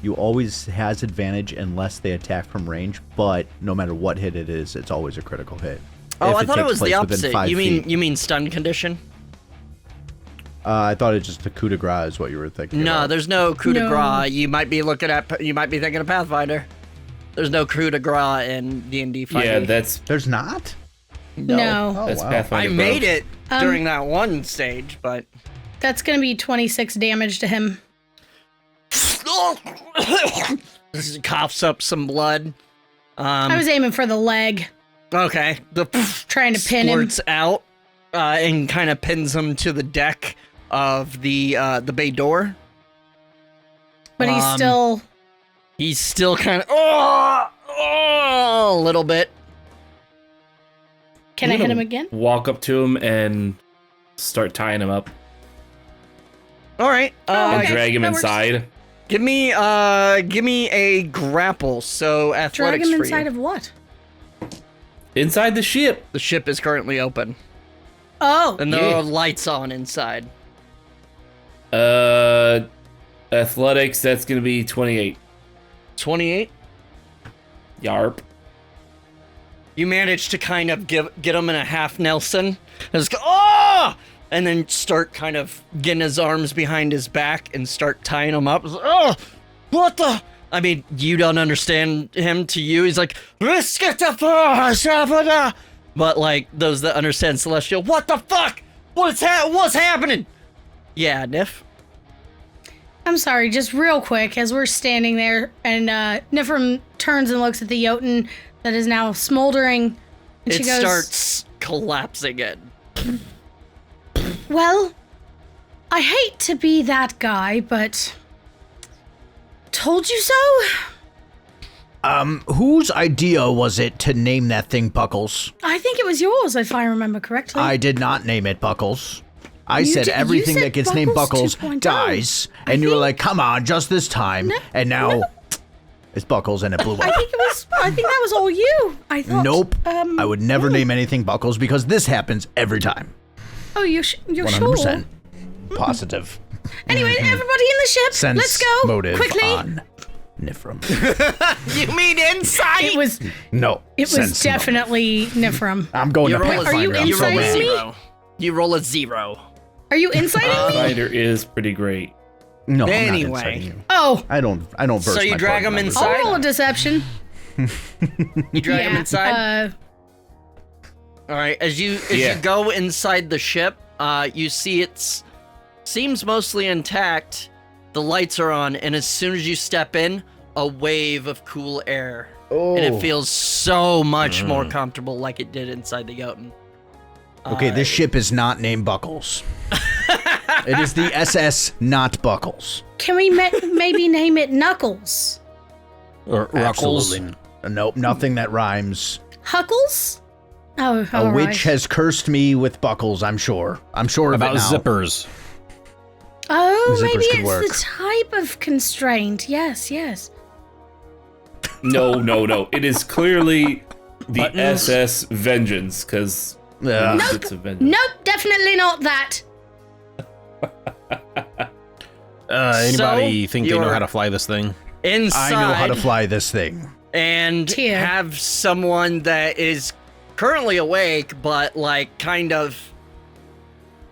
you always has advantage unless they attack from range, but no matter what hit it is, it's always a critical hit. Oh, If I thought it takes was the place within opposite. 5 feet. You mean stun condition? I thought it just the coup de grace is what you were thinking. No, about. there's no coup de No. grace. You might be thinking of Pathfinder. There's no coup de grace in D&D 5e. Yeah, that's There's not. No. Oh, that's wow. Pathfinder. I made it Um, during that one stage, but That's going to be 26 damage to him. This coughs up some blood. I was aiming for the leg, Okay, the trying to pin him. squirts out and kind of pins him to the deck of the bay door. But He's still kind of a little bit. Can I hit him again? Walk up to him and start tying him up All right, and Okay, drag him that works. inside. give me a grapple. So Drag athletics him for inside you. of what? Inside the ship. The ship is currently open, Oh, and there are Yeah. lights on inside. Athletics, that's gonna be 28. 28. Yarp. You manage to kind of get him in a half Nelson. And just go, oh! And then start kind of getting his arms behind his back and start tying him up. It's like, oh, what the? I mean, you don't understand him. To you, he's like, but like those that understand Celestial, what the fuck? What's happening? Yeah, Nif. I'm sorry, just real quick, as we're standing there, and Nifrim turns and looks at the Jotun that is now smoldering, and she It goes, starts collapsing in. Well, I hate to be that guy, but told you so? Whose idea was it to name that thing Buckles? I think it was yours, if I remember correctly. I did not name it Buckles. I You said did- you everything said that gets named Buckles Buckles 2.0. dies. I And you were think- like, come on, just this time. And now it's Buckles and it blew I up. think that was all you. I thought. Nope. I would never name anything Buckles because this happens every time. Oh, you're 100% sure? positive. Anyway, everybody in the ship, Sense let's go motive quickly. on Nifrim. You mean inside? It was No. sense motive. definitely Nifrim. I'm going You to roll a Are you Pathfinder. I'm so inside mad. me? zero. You roll a 0. Are you inciting me? Fighter is pretty great. No, I'm not Anyway. inciting you. Oh, I don't burst So you my drag board him numbers. inside? I'll roll a deception. You drag him inside. All right. As you go inside the ship, you see seems mostly intact. The lights are on, and as soon as you step in, a wave of cool air, and it feels so much more comfortable, like it did inside the Jotun. Okay, this ship is not named Buckles. It is the SS, not Buckles. Can we maybe name it Knuckles? Or Ruckles. Absolutely. Nope, nothing that rhymes. Huckles? Oh, A all witch right. has cursed me with Buckles, I'm sure. I'm sure of About it now. zippers. Oh, Zippers maybe could it's work. the type of constraint. Yes. No. It is clearly the Buttons? SS Vengeance, because Ugh. it's a vengeance. Nope, definitely not that. Anybody think they know you're- how to fly this thing? Inside, I know how to fly this thing. and Here. have someone that is currently awake, but like kind of.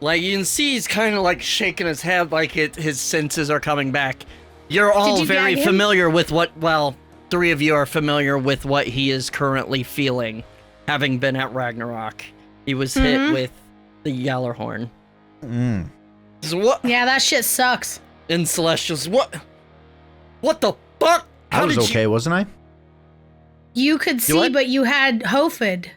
Like, you can see he's kind of like shaking his head like his senses are coming back. You're all you very gag him? familiar with well, 3 of you are familiar with what he is currently feeling, having been at Ragnarok. He was hit with the Yallarhorn. So what? Yeah, that shit sucks. In Celestials, what the fuck? I was did okay, wasn't I? You could see, what? but you had Hofed.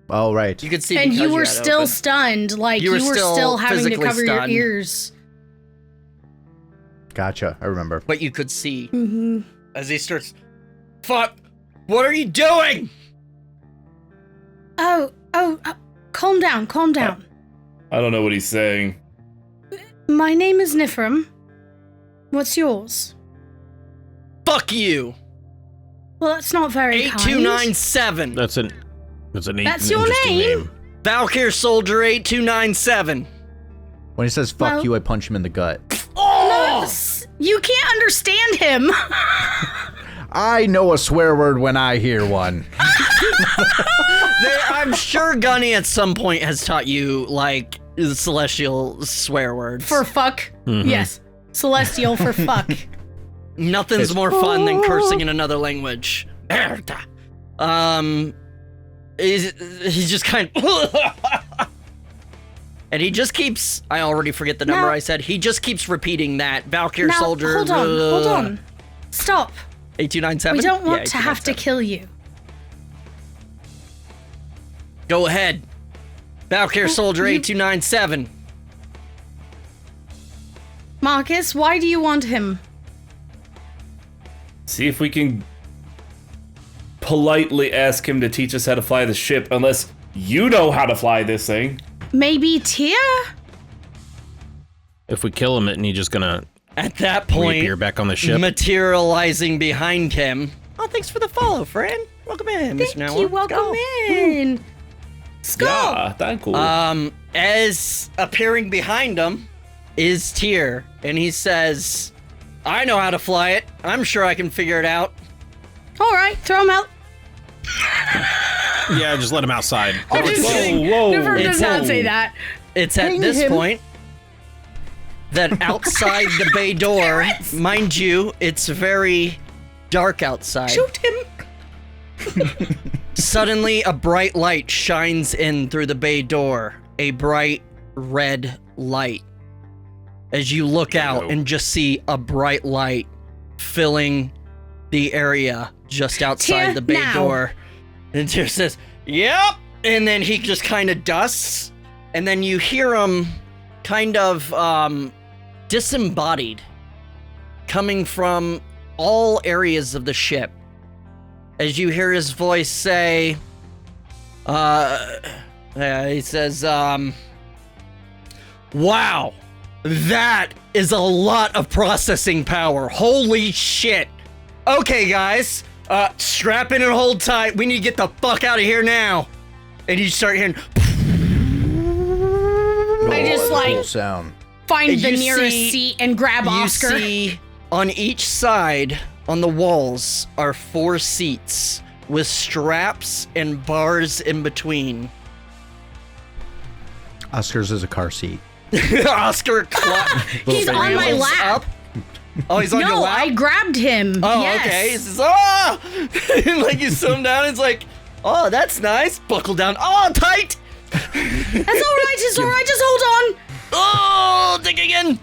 Oh, right. You could see And because you were had still open. stunned, like You you were were still still having to physically cover your stunned. ears. Gotcha. I remember. But you could see Mm-hmm. as he starts. Fuck! What are you doing? Oh, calm down. I don't know what he's saying. My name is Nifrim. What's yours? Fuck you! Well, that's not very kind. 8297. That's an That's your interesting name? Valkyr Soldier 8297. When he says fuck you, I punch him in the gut. Oh! You can't understand him. I know a swear word when I hear one. I'm sure Gunny at some point has taught you, like, the celestial swear words. For fuck? Yes. Celestial for fuck. Nothing's more fun than cursing in another language. He's just kind of... And he just keeps... I already forget the number I said. He just keeps repeating that. Valkyr soldier... hold on. Stop. 8297? We don't want to have to kill you. Go ahead. Valkyr soldier 8297. Marcus, why do you want him? See if we can politely ask him to teach us how to fly the ship, unless you know how to fly this thing. Maybe Tyr? If we kill him, isn't he just gonna At that point, reappear back on the ship? materializing behind him. Oh, thanks for the follow, friend. Welcome in, Mr. Thank you, welcome in. Skald. Yeah, thank you. As appearing behind him is Tyr, and he says, I know how to fly it. I'm sure I can figure it out. All right, throw him out. Yeah, just let him outside. I'm just kidding. Never does not say that. It's at this point that outside the bay door, mind you, it's very dark outside. Shoot him. Suddenly, a bright light shines in through the bay door. A bright red light. As you look out and just see a bright light filling the area just outside the bay door. And Tyr says, yep! And then he just kind of dusts. And then you hear him kind of disembodied coming from all areas of the ship. As you hear his voice say, he says, wow, that is a lot of processing power. Holy shit. Okay, guys, strap in and hold tight. We need to get the fuck out of here now. And you start hearing... I just, Cool sound. find the You nearest see- seat and grab Oscar. You see on each side on the walls are 4 seats with straps and bars in between. Oscar's is a car seat. Oscar He's on my lap. Up. Oh, he's on your No, lap? I grabbed him. Oh, yes. okay. He says, oh! And like you sit him down, it's like, oh, that's nice. Buckle down. Oh, tight! That's all right, it's all right, just hold on. Oh, dig again.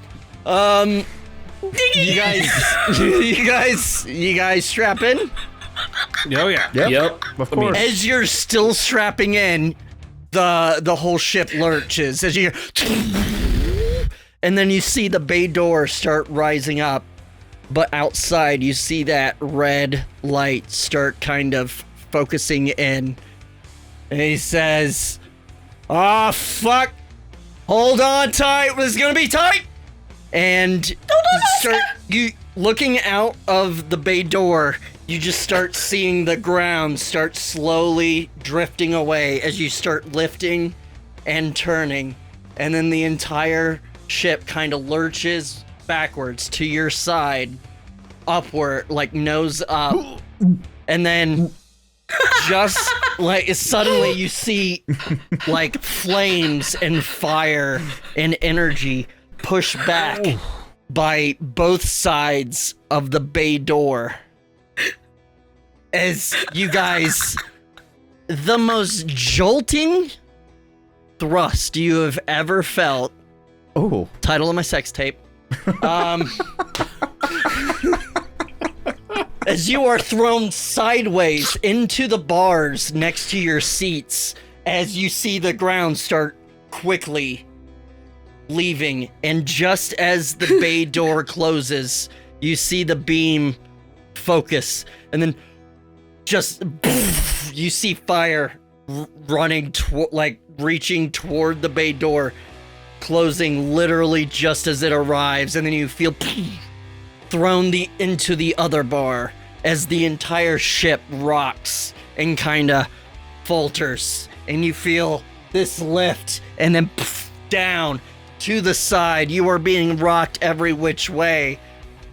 You guys strap in? Oh, yeah. Yep. Of course. As you're still strapping in, the whole ship lurches as you hear, and then you see the bay door start rising up, but outside you see that red light start kind of focusing in, and he says, "Ah, fuck, hold on tight, this is gonna be tight." And you looking out of the bay door, you just start seeing the ground start slowly drifting away as you start lifting and turning. And then the entire ship kind of lurches backwards to your side, upward, like nose up. And then just like suddenly you see like flames and fire and energy push back by both sides of the bay door. As you guys, the most jolting thrust you have ever felt. Oh. Title of my sex tape. As you are thrown sideways into the bars next to your seats, as you see the ground start quickly leaving, and just as the bay door closes, you see the beam focus, and then just you see fire running like reaching toward the bay door, closing literally just as it arrives, and then you feel thrown into the other bar as the entire ship rocks and kind of falters, and you feel this lift and then down to the side. You are being rocked every which way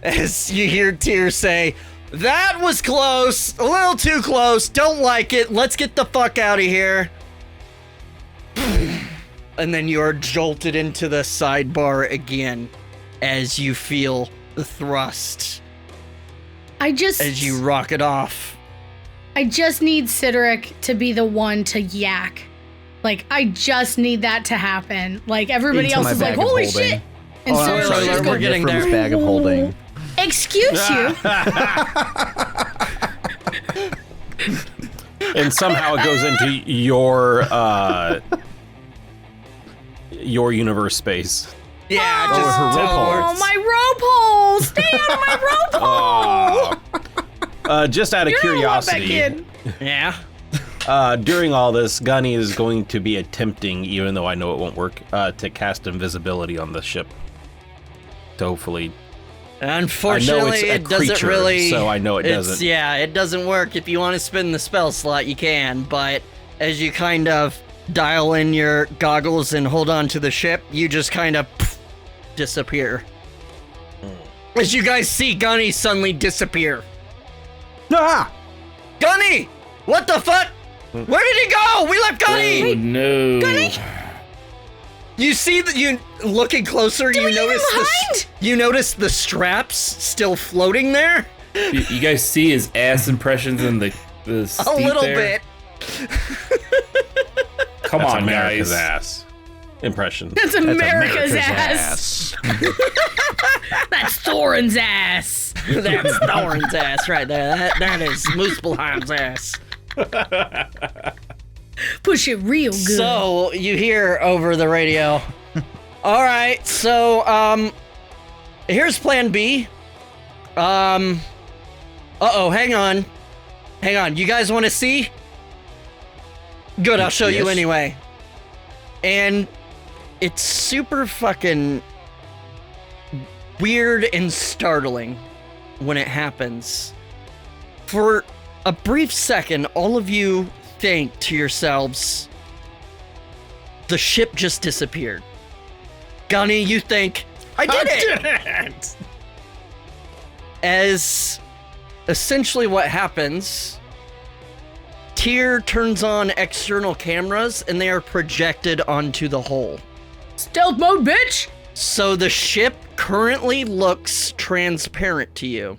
as you hear Tyr say, "That was close, a little too close, don't like it, let's get the fuck out of here." And then you are jolted into the sidebar again as you feel the thrust as you rocket off. I just need Sideric to be the one to yak. Like, I just need that to happen. Like, everybody Into else my is like, bag of holy holding. shit! And Oh, I'm Sideric sorry, just we're goes, getting from his there. bag of holding. excuse you. And somehow it goes into your universe space. Yeah, Oh, just her rope Oh, my rope hole! Stay out of my rope hole! Just out of You're gonna love that curiosity, kid. Yeah. during all this, Gunny is going to be attempting, even though I know it won't work, to cast invisibility on the ship. To hopefully. Unfortunately, it's a it doesn't creature, really. so I know it it's- doesn't. Yeah, it doesn't work. If you want to spin the spell slot, you can, but as you kind of dial in your goggles and hold on to the ship, you just kind of disappear. As you guys see Gunny suddenly disappear. Ah! Gunny! What the fuck? Where did he go? We left Gunny! Oh, no. You see that you looking closer, you we leave him notice behind? you notice the straps still floating there? You guys see his ass impressions in the A steep little there? bit. Come That's on, America's guys. ass. Impression. That's America's ass. That's Thorin's ass. That's Thorin's ass right there. That is Muspelheim's ass. Push it real good. So you hear over the radio. All right, so here's Plan B. Uh-oh, hang on. You guys want to see? Good, I'll show you Yes. anyway. And it's super fucking weird and startling when it happens. For a brief second, all of you think to yourselves, the ship just disappeared. Gunny, you think, I did it! As essentially what happens, Tyr turns on external cameras and they are projected onto the hull. Stealth mode, bitch! So the ship currently looks transparent to you.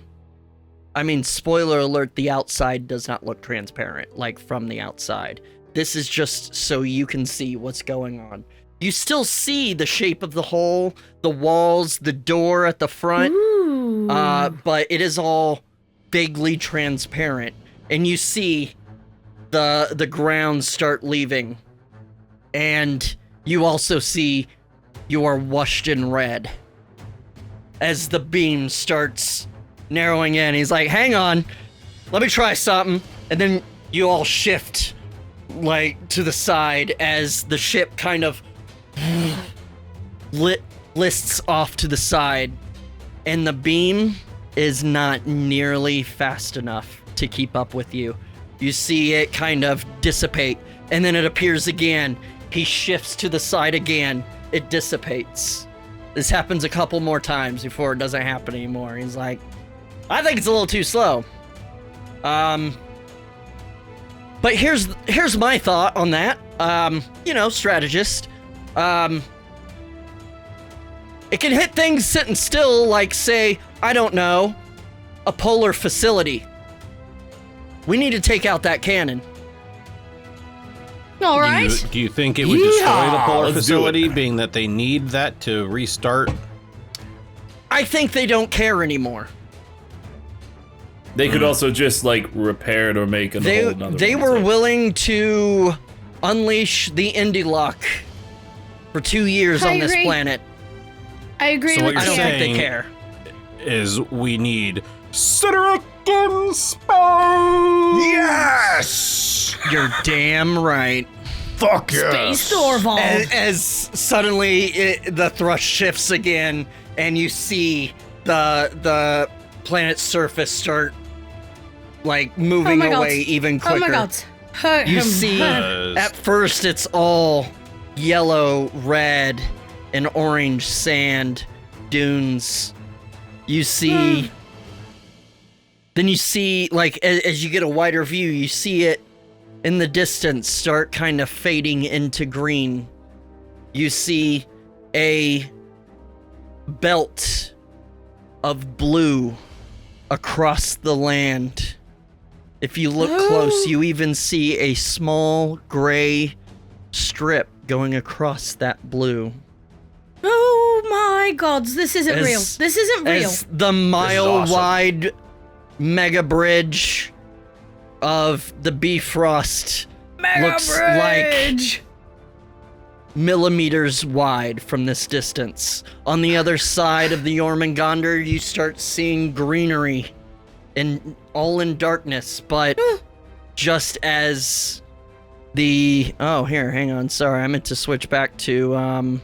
I mean, spoiler alert, the outside does not look transparent, like from the outside. This is just so you can see what's going on. You still see the shape of the hull, the walls, the door at the front, Ooh. but it is all vaguely transparent. And you see the ground start leaving. And you also see you are washed in red. As the beam starts narrowing in, he's like, hang on, let me try something. And then you all shift like to the side as the ship kind of lists off to the side, and the beam is not nearly fast enough to keep up with you. You see it kind of dissipate, and then it appears again. He shifts to the side again. It dissipates. This happens a couple more times before it doesn't happen anymore. He's like, I think it's a little too slow. But here's my thought on that. Strategist. It can hit things sitting still, like, say, I don't know, a polar facility. We need to take out that cannon. All right. Do you think it would destroy the polar let's do facility, it. being that they need that to restart? I think they don't care anymore. They could also just like repair it or make They another one. were willing to unleash the indie lock for 2 years I on this agree. planet. I agree So with what I you're don't you. think they saying- care. Is we need Sideric in space? Yes! You're damn right. Fuck yes! Space Thorvald. As suddenly the thrust shifts again, and you see the planet's surface start like moving my God. away even quicker. Oh my god. You see, at first it's all yellow, red, and orange sand dunes. You see... Then you see, like, as you get a wider view, you see it in the distance start kind of fading into green. You see a belt of blue across the land. If you look close, you even see a small gray strip going across that blue. Oh my gods, this isn't real. This isn't real. As the mile-wide mega bridge of the Bifrost looks like millimeters wide from this distance. On the other side of the Jormungandr, you start seeing greenery, and all in darkness, but just as the... Oh, here, hang on. Sorry, I meant to switch back to,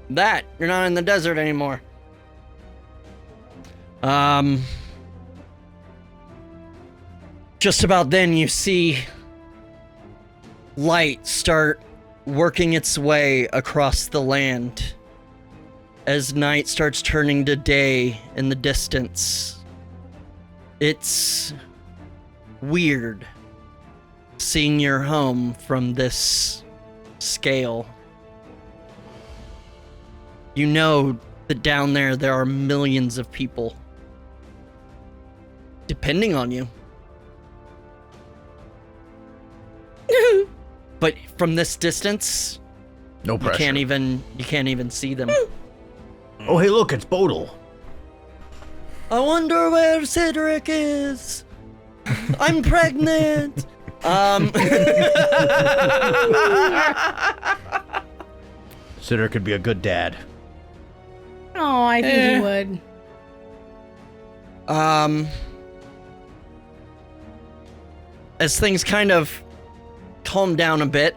that. You're not in the desert anymore. Just about then, you see light start working its way across the land as night starts turning to day in the distance. It's weird seeing your home from this scale. You know that down there are millions of people depending on you. But from this distance, No pressure. you can't even see them. Oh, hey, look, it's Bodil. I wonder where Cedric is. I'm pregnant. Cedric could be a good dad. Oh, I think he would. As things kind of calm down a bit,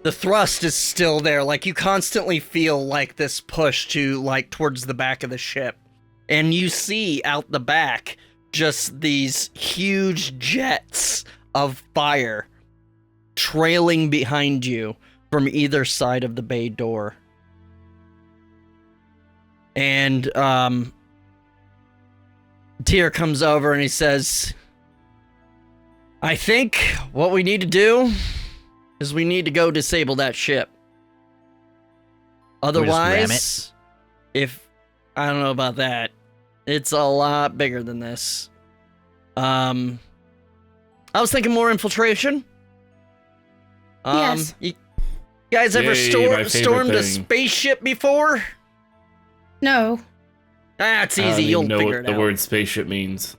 the thrust is still there. Like, you constantly feel like this push to, like, towards the back of the ship. And you see out the back just these huge jets of fire trailing behind you from either side of the bay door. And, Tyr comes over and he says, I think what we need to do is we need to go disable that ship. Otherwise, if I don't know about that, it's a lot bigger than this. I was thinking more infiltration. Yes. You guys ever stormed a spaceship before? No. That's I don't easy. even You'll know figure what it the out. word spaceship means.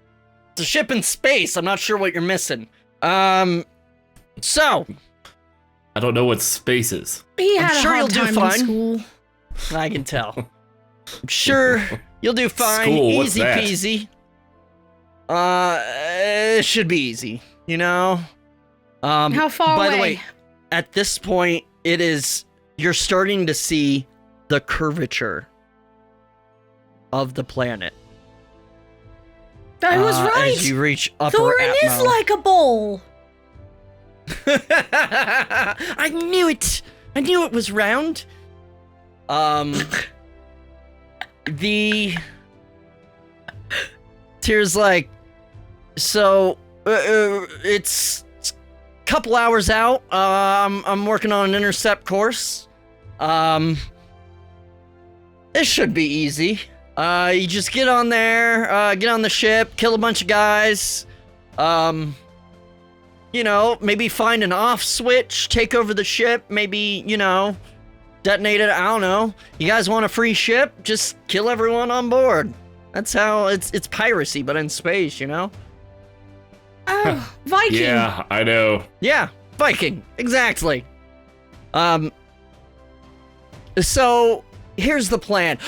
It's a ship in space. I'm not sure what you're missing. So I don't know what space is. He had sure a you'll hard do time fine. in school. I can tell. I'm sure you'll do fine. School, what's Easy that? peasy. It should be easy, you know? How far by away? the way, at this point, you're starting to see the curvature of the planet. I was right. As you reach upper Thorin is Atmo. like a bowl. I knew it. I knew it was round. The Tyr's like, so it's a couple hours out. I'm working on an intercept course. It should be easy. You just get on there, get on the ship, kill a bunch of guys. You know, maybe find an off switch, take over the ship, maybe, you know, detonate it. I don't know. You guys want a free ship? Just kill everyone on board. That's how it's piracy, but in space, you know? Oh, Viking. Yeah, I know. Yeah, Viking, exactly. So here's the plan.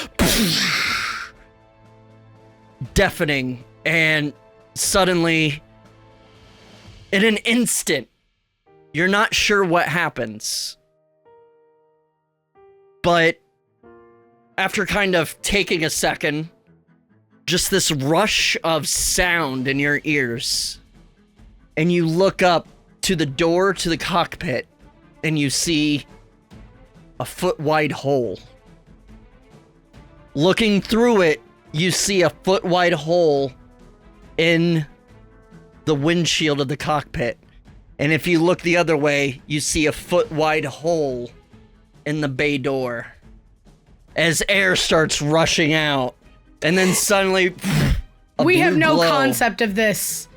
Deafening, and suddenly, in an instant, you're not sure what happens. But after kind of taking a second, just this rush of sound in your ears, and you look up to the door to the cockpit, and you see a foot-wide hole. Looking through it, you see a foot-wide hole in the windshield of the cockpit. And if you look the other way, you see a foot-wide hole in the bay door as air starts rushing out. And then suddenly, we have no glow. concept of this.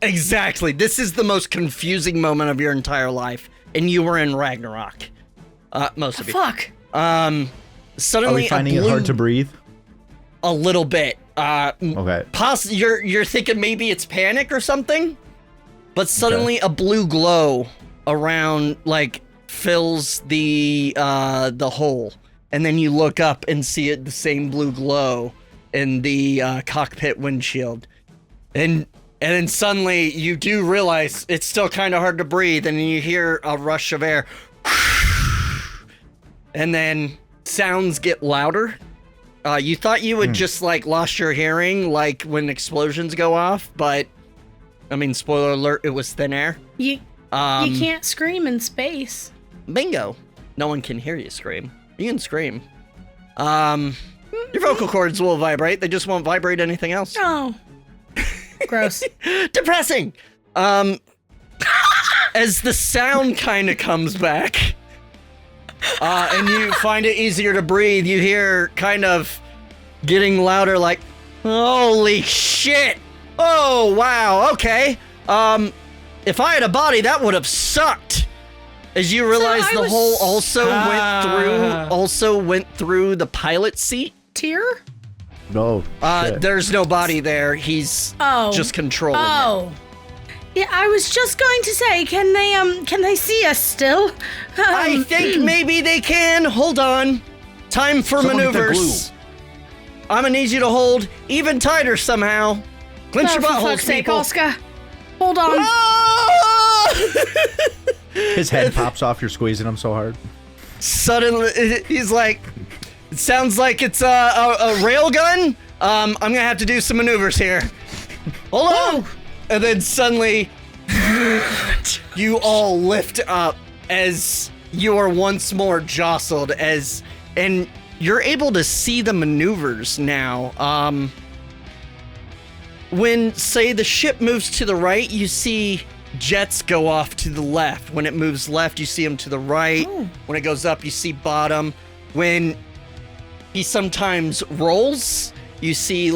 Exactly. This is the most confusing moment of your entire life. And you were in Ragnarok. Most of you. Fuck. Suddenly, Are we finding it hard to breathe? A little bit. Okay. You're thinking maybe it's panic or something, but suddenly a blue glow around fills the hole, and then you look up and see the same blue glow in the cockpit windshield, and then suddenly you do realize it's still kind of hard to breathe, and you hear a rush of air, and then sounds get louder. You thought you would just lost your hearing when explosions go off, but I mean, spoiler alert, it was thin air. You can't scream in space. Bingo. No one can hear you scream. You can scream. Your vocal cords will vibrate. They just won't vibrate anything else. Oh. Gross. Depressing. As the sound kind of comes back, and you find it easier to breathe, you hear kind of getting louder holy shit. Oh, wow. Okay. If I had a body, that would have sucked. As you realize the hole also went through the pilot seat. Tear? No. There's no body there. He's just controlling it. Yeah, I was just going to say, can they see us still? I think maybe they can. Hold on. Time for maneuvers. I'm gonna need you to hold even tighter somehow. Clench your for buttholes, fuck's sake, people. Oscar. Hold on. His head pops off. You're squeezing him so hard. Suddenly, he's like, it sounds like it's a rail gun. I'm gonna have to do some maneuvers here. Hold on. And then suddenly, you all lift up as you are once more jostled and you're able to see the maneuvers now. When, say, the ship moves to the right, you see jets go off to the left. When it moves left, you see them to the right. Oh. When it goes up, you see bottom. When he sometimes rolls, you see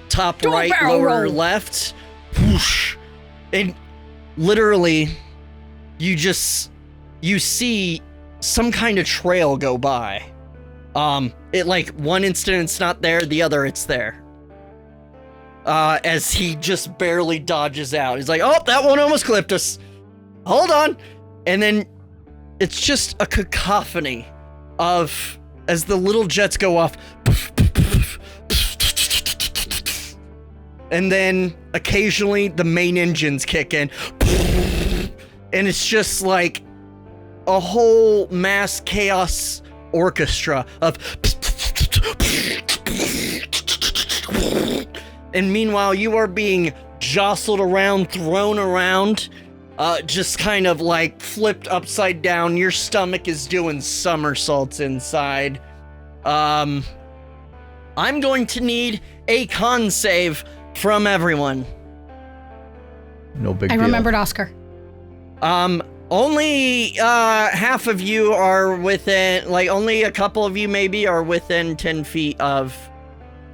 top right, lower left. Whoosh. And literally, you see some kind of trail go by. It one instant it's not there, the other it's there. As he just barely dodges out. He's like, oh, that one almost clipped us. Hold on. And then it's just a cacophony of, as the little jets go off, and then occasionally the main engines kick in, and it's just like a whole mass chaos orchestra of, and meanwhile you are being jostled around, thrown around, just kind of flipped upside down. Your stomach is doing somersaults inside. I'm going to need a con save from everyone. No big I deal. remembered Oscar. Only half of you are within, only a couple of you maybe are within 10 feet of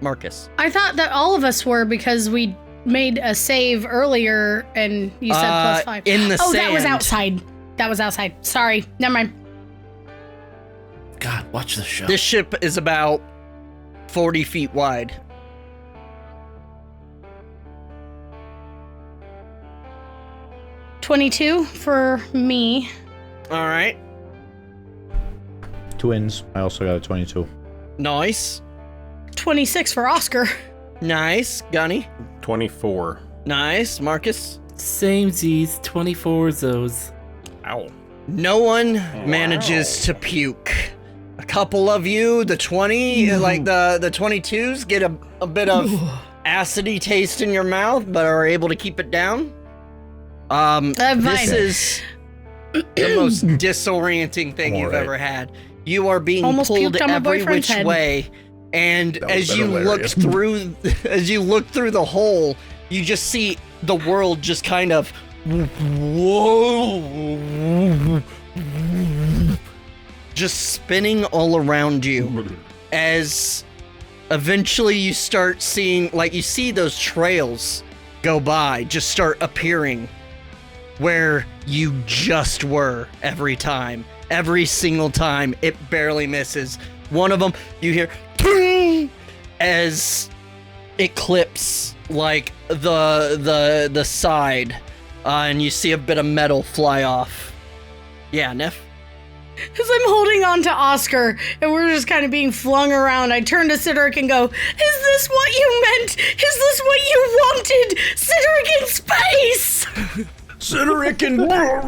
Marcus. I thought that all of us were because we made a save earlier and you said +5. In the sand. That was outside. That was outside. Sorry. Never mind. God, watch the show. This ship is about 40 feet wide. $22 for me. All right. Twins. I also got a 22. Nice. 26 for Oscar. Nice. Gunny. 24. Nice. Marcus. Same Z's, 24 those. Ow. No one manages to puke. A couple of you, the 20, the 22s, get a bit of acidy taste in your mouth, but are able to keep it down. This is the most disorienting thing you've ever had. You are being Almost pulled puked on my every boyfriend's which head. way, and That would've as been you look hilarious. as you look through the hole, you just see the world just kind of just spinning all around you, as eventually you start seeing, like, you see those trails go by, just start appearing where you just were every single time. It barely misses. One of them, you hear "Ting!" as it clips like the side, and you see a bit of metal fly off. Yeah, Neff. As I'm holding on to Oscar and we're just kind of being flung around, I turn to Cedric and go, "Is this what you meant? Is this what you wanted? Cedric in space!" Cedric and I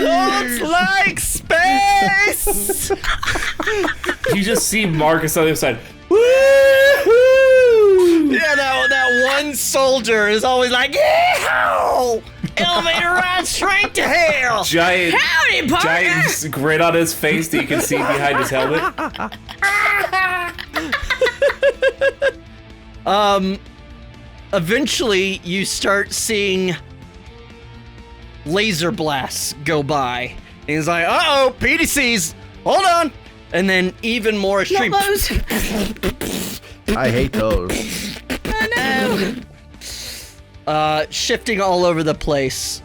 don't like space. You just see Marcus on the other side. Woo! Yeah, that one soldier is always like, "Yeah, elevator ride straight to hell." Giant, Howdy, partner! giant grin on his face that you can see behind his helmet. Eventually, you start seeing laser blasts go by. And he's like, "Uh-oh, PDCs, hold on." And then even more extreme. Not those. I hate those. Oh no. Shifting all over the place.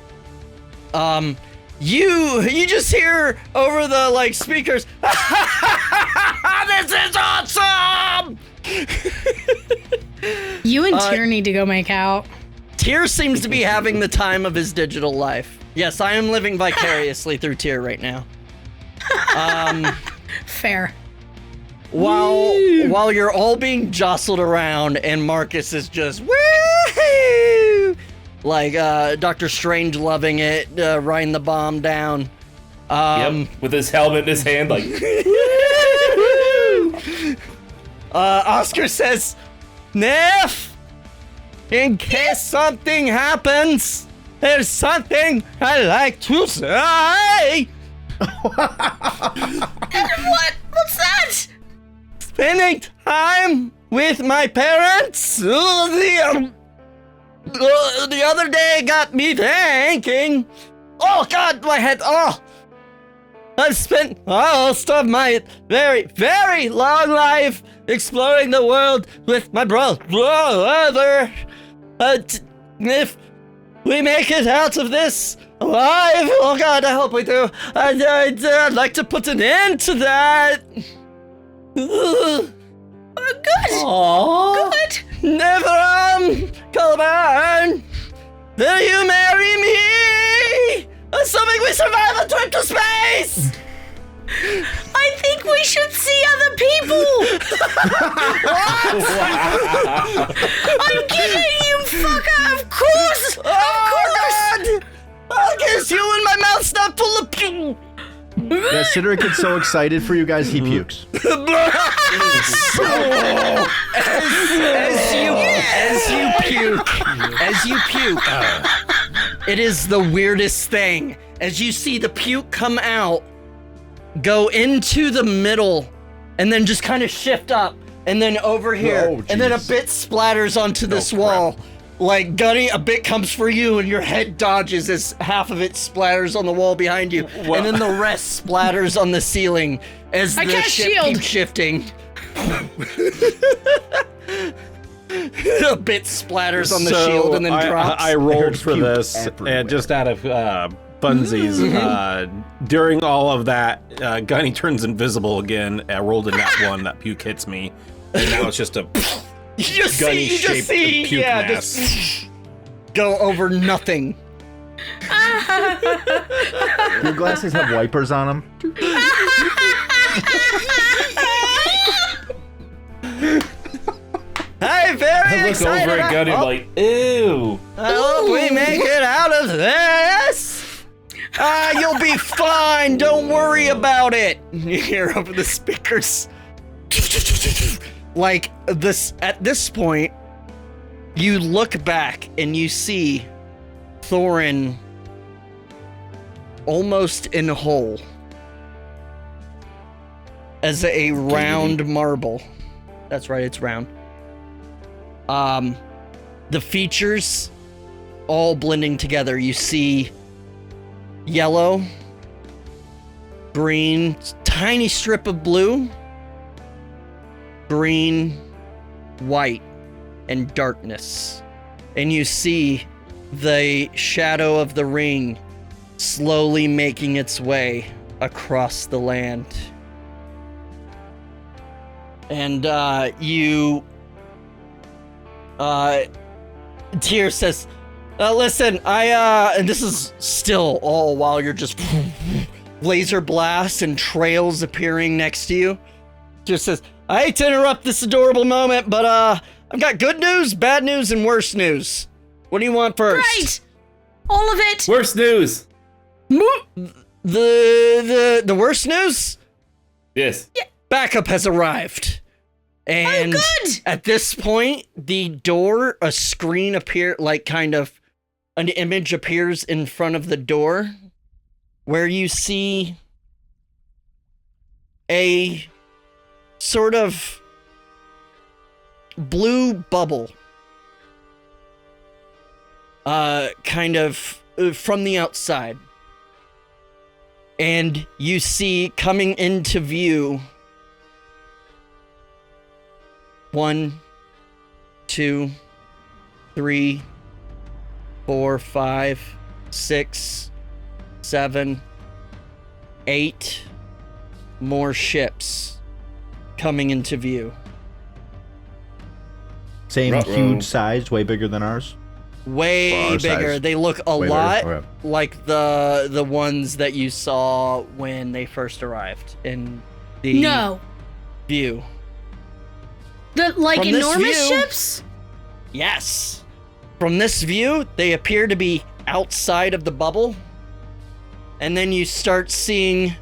You just hear over the, like, speakers, "This is awesome!" You and Tyr need to go make out. Tyr seems to be having the time of his digital life. Yes, I am living vicariously through Tyr right now. Fair. While you're all being jostled around and Marcus is just woo, like Dr. Strange loving it, riding the bomb down. Yep, with his helmet in his hand, like. Oscar says, "Neff, in case something happens, there's something I'd like to say." What? What's that? Spending time with my parents the other day got me thinking. Oh God, my head. Oh, I've spent most of my very, very long life exploring the world with my brother. If we make it out of this alive, oh God, I hope we do. I'd like to put an end to that. Good. Aww. Good. Never, Colburn, will you marry me? Assuming we survive a trip to space. I think we should see other people. I'm kidding, you fucker. Of course. God! I'll kiss you when my mouth's not full of puke. Yeah, Cedric gets so excited for you guys, he pukes. As you puke, it is the weirdest thing. As you see the puke come out, go into the middle, and then just kind of shift up, and then over here, Oh, and then a jeez. bit splatters onto this wall. Like, Gunny, a bit comes for you, and your head dodges as half of it splatters on the wall behind you, and then the rest splatters on the ceiling as I the cast ship shield. keeps shifting. A bit splatters on the shield and then drops. I rolled There's for puke this, everywhere. and just out of funsies, during all of that, Gunny turns invisible again. I rolled a nat 1, that puke hits me, and now it's just a You just Gunny-shaped see, puke yeah, mass. just go over nothing. Your glasses have wipers on them. I'm very I look excited. over at Gunny like, ew. I hope we make it out of this. You'll be fine. Don't worry about it. You hear over the speakers. Like this. At this point, you look back and you see Thorin almost in a hole. As a round marble. That's right, it's round. The features all blending together. You see yellow, green, tiny strip of blue, green, white, and darkness. And you see the shadow of the ring slowly making its way across the land. And Tyr says, listen, and this is still all while you're just laser blasts and trails appearing next to you. Tyr says, I hate to interrupt this adorable moment, but I've got good news, bad news, and worse news. What do you want first? Great! All of it! Worst news. The worst news? Yes. Yeah. Backup has arrived. And good! At this point, the door, a screen an image appears in front of the door where you see a sort of blue bubble from the outside. And you see coming into view 1, 2, 3, 4, 5, 6, 7, 8 more ships coming into view. Same Ruh-roh. huge size, way bigger than ours. Way Well, our bigger. size. They look a Way lot bigger. Okay. like the ones that you saw when they first arrived in the No. view. The, like, From this enormous view- ships? Yes. From this view, they appear to be outside of the bubble. And then you start seeing...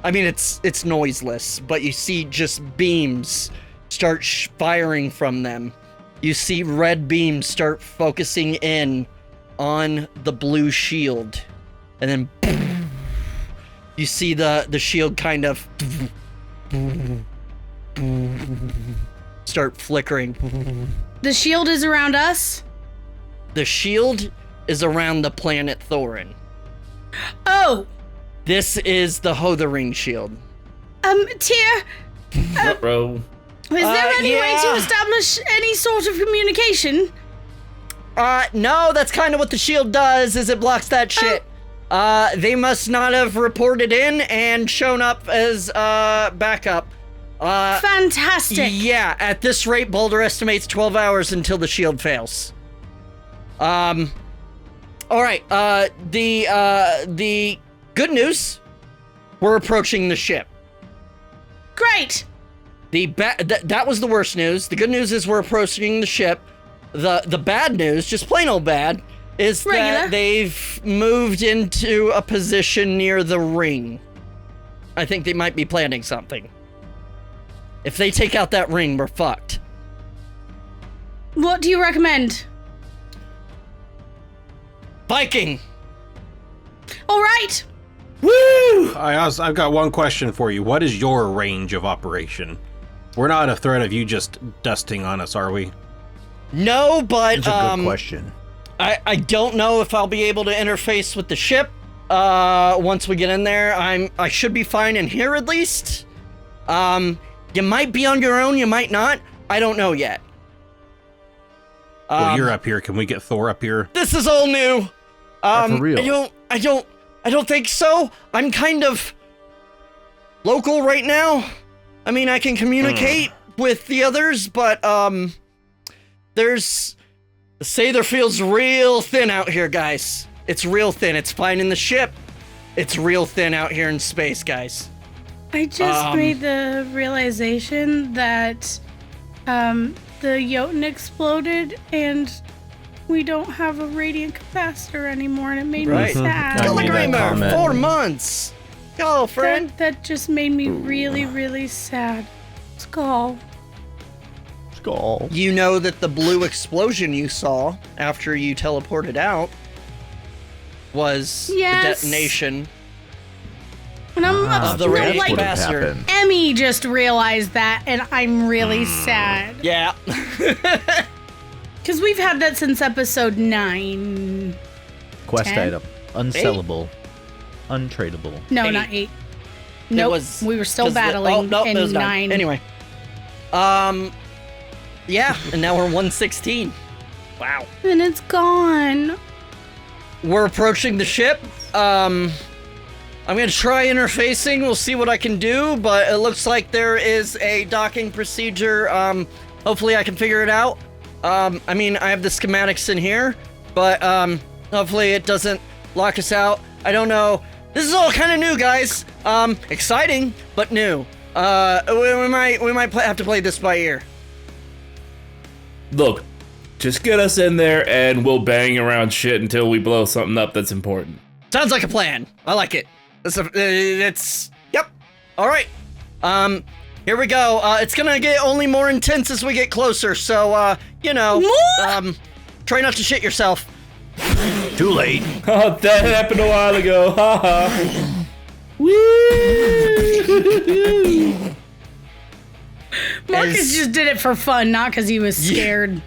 I mean, it's noiseless, but you see just beams start firing from them. You see red beams start focusing in on the blue shield. And then you see the shield kind of start flickering. The shield is around us? The shield is around the planet Thorin. Oh! This is the Hothering shield. Tyr, Ruh-roh. is there any way to yeah. establish any sort of communication? No, that's kind of what the shield does, is it blocks that shit. They must not have reported in and shown up as, backup. Fantastic. Yeah, at this rate, Boulder estimates 12 hours until the shield fails. Alright, the good news, we're approaching the ship. Great. That was the worst news. The good news is we're approaching the ship. The bad news, just plain old bad, is Regular. that they've moved into a position near the ring. I think they might be planning something. If they take out that ring, we're fucked. What do you recommend? Viking! All right. Woo! I've got one question for you. What is your range of operation? We're not a threat of you just dusting on us, are we? No, but That's a good question. I don't know if I'll be able to interface with the ship once we get in there. I should be fine in here at least. You might be on your own, you might not. I don't know yet. Well, you're up here. Can we get Thor up here? This is all new. For real. I don't think so. I'm kind of local right now. I mean, I can communicate with the others, but the Sather feels real thin out here, guys. It's real thin. It's fine in the ship. It's real thin out here in space, guys. I just made the realization that the Jotunn exploded and we don't have a radiant capacitor anymore, and it made Right. me sad. I made that Telegramer, comment. 4 months. Go, friend. That just made me really, really sad. Skull. Skull. You know that the blue explosion you saw after you teleported out was Yes. the detonation And I'm of the no, radiant like, would have bastard. happened. Emmy just realized that, and I'm really sad. Yeah. Because we've had that since episode 9. Quest 10? item. Unsellable. Untradeable. No, 8. not 8. Nope, was- we were still 'cause battling nope, it was in 9. Anyway. Yeah, and now we're 116. Wow. And it's gone. We're approaching the ship. I'm gonna try interfacing. We'll see what I can do, but it looks like there is a docking procedure. Hopefully I can figure it out. I mean, I have the schematics in here, but hopefully it doesn't lock us out. I don't know. This is all kind of new, guys. Exciting, but new. We might have to play this by ear. Look, just get us in there and we'll bang around shit until we blow something up that's important. Sounds like a plan. I like it. It's yep. All right. Here we go. It's gonna get only more intense as we get closer. So, try not to shit yourself. Too late. Oh, that happened a while ago. Haha. Woo! Marcus As- just did it for fun, not because he was scared.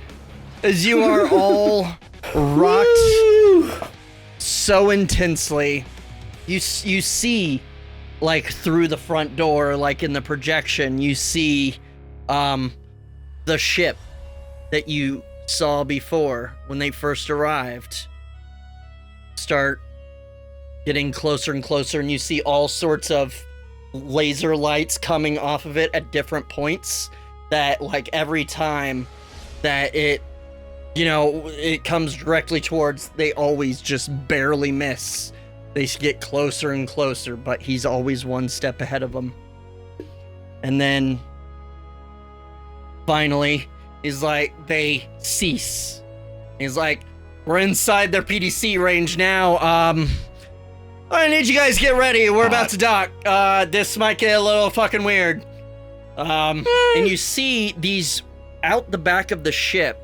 As you are all rocked so intensely, you see, like through the front door, like in the projection, you see, the ship that you saw before when they first arrived start getting closer and closer, and you see all sorts of laser lights coming off of it at different points that, like, every time that it comes directly towards, they always just barely miss. They get closer and closer, but he's always one step ahead of them. And then finally, he's like, they cease. He's like, we're inside their PDC range now. I need you guys to get ready. We're about to dock. This might get a little fucking weird. And you see these, out the back of the ship,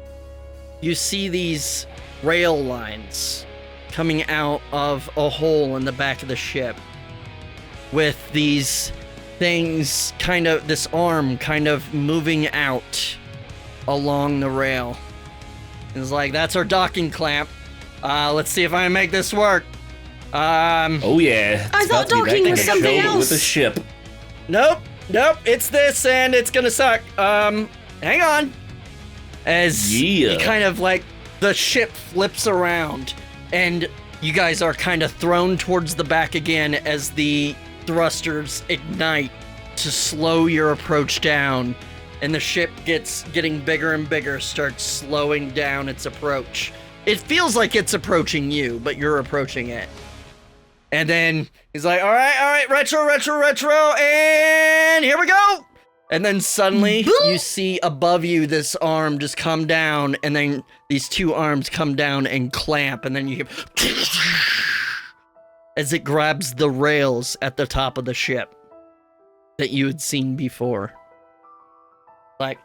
you see these rail lines coming out of a hole in the back of the ship with these things this arm kind of moving out along the rail. It's like, that's our docking clamp. Let's see if I can make this work. Oh yeah. I thought docking was something else. With a ship. Nope, it's this, and it's gonna suck. Hang on. As you kind of, like, the ship flips around, and you guys are kind of thrown towards the back again as the thrusters ignite to slow your approach down, and the ship getting bigger and bigger, starts slowing down its approach. It feels like it's approaching you, but you're approaching it. And then he's like, all right, retro, and here we go. And then suddenly you see above you this arm just come down, and then these two arms come down and clamp, and then you hear as it grabs the rails at the top of the ship that you had seen before. Like,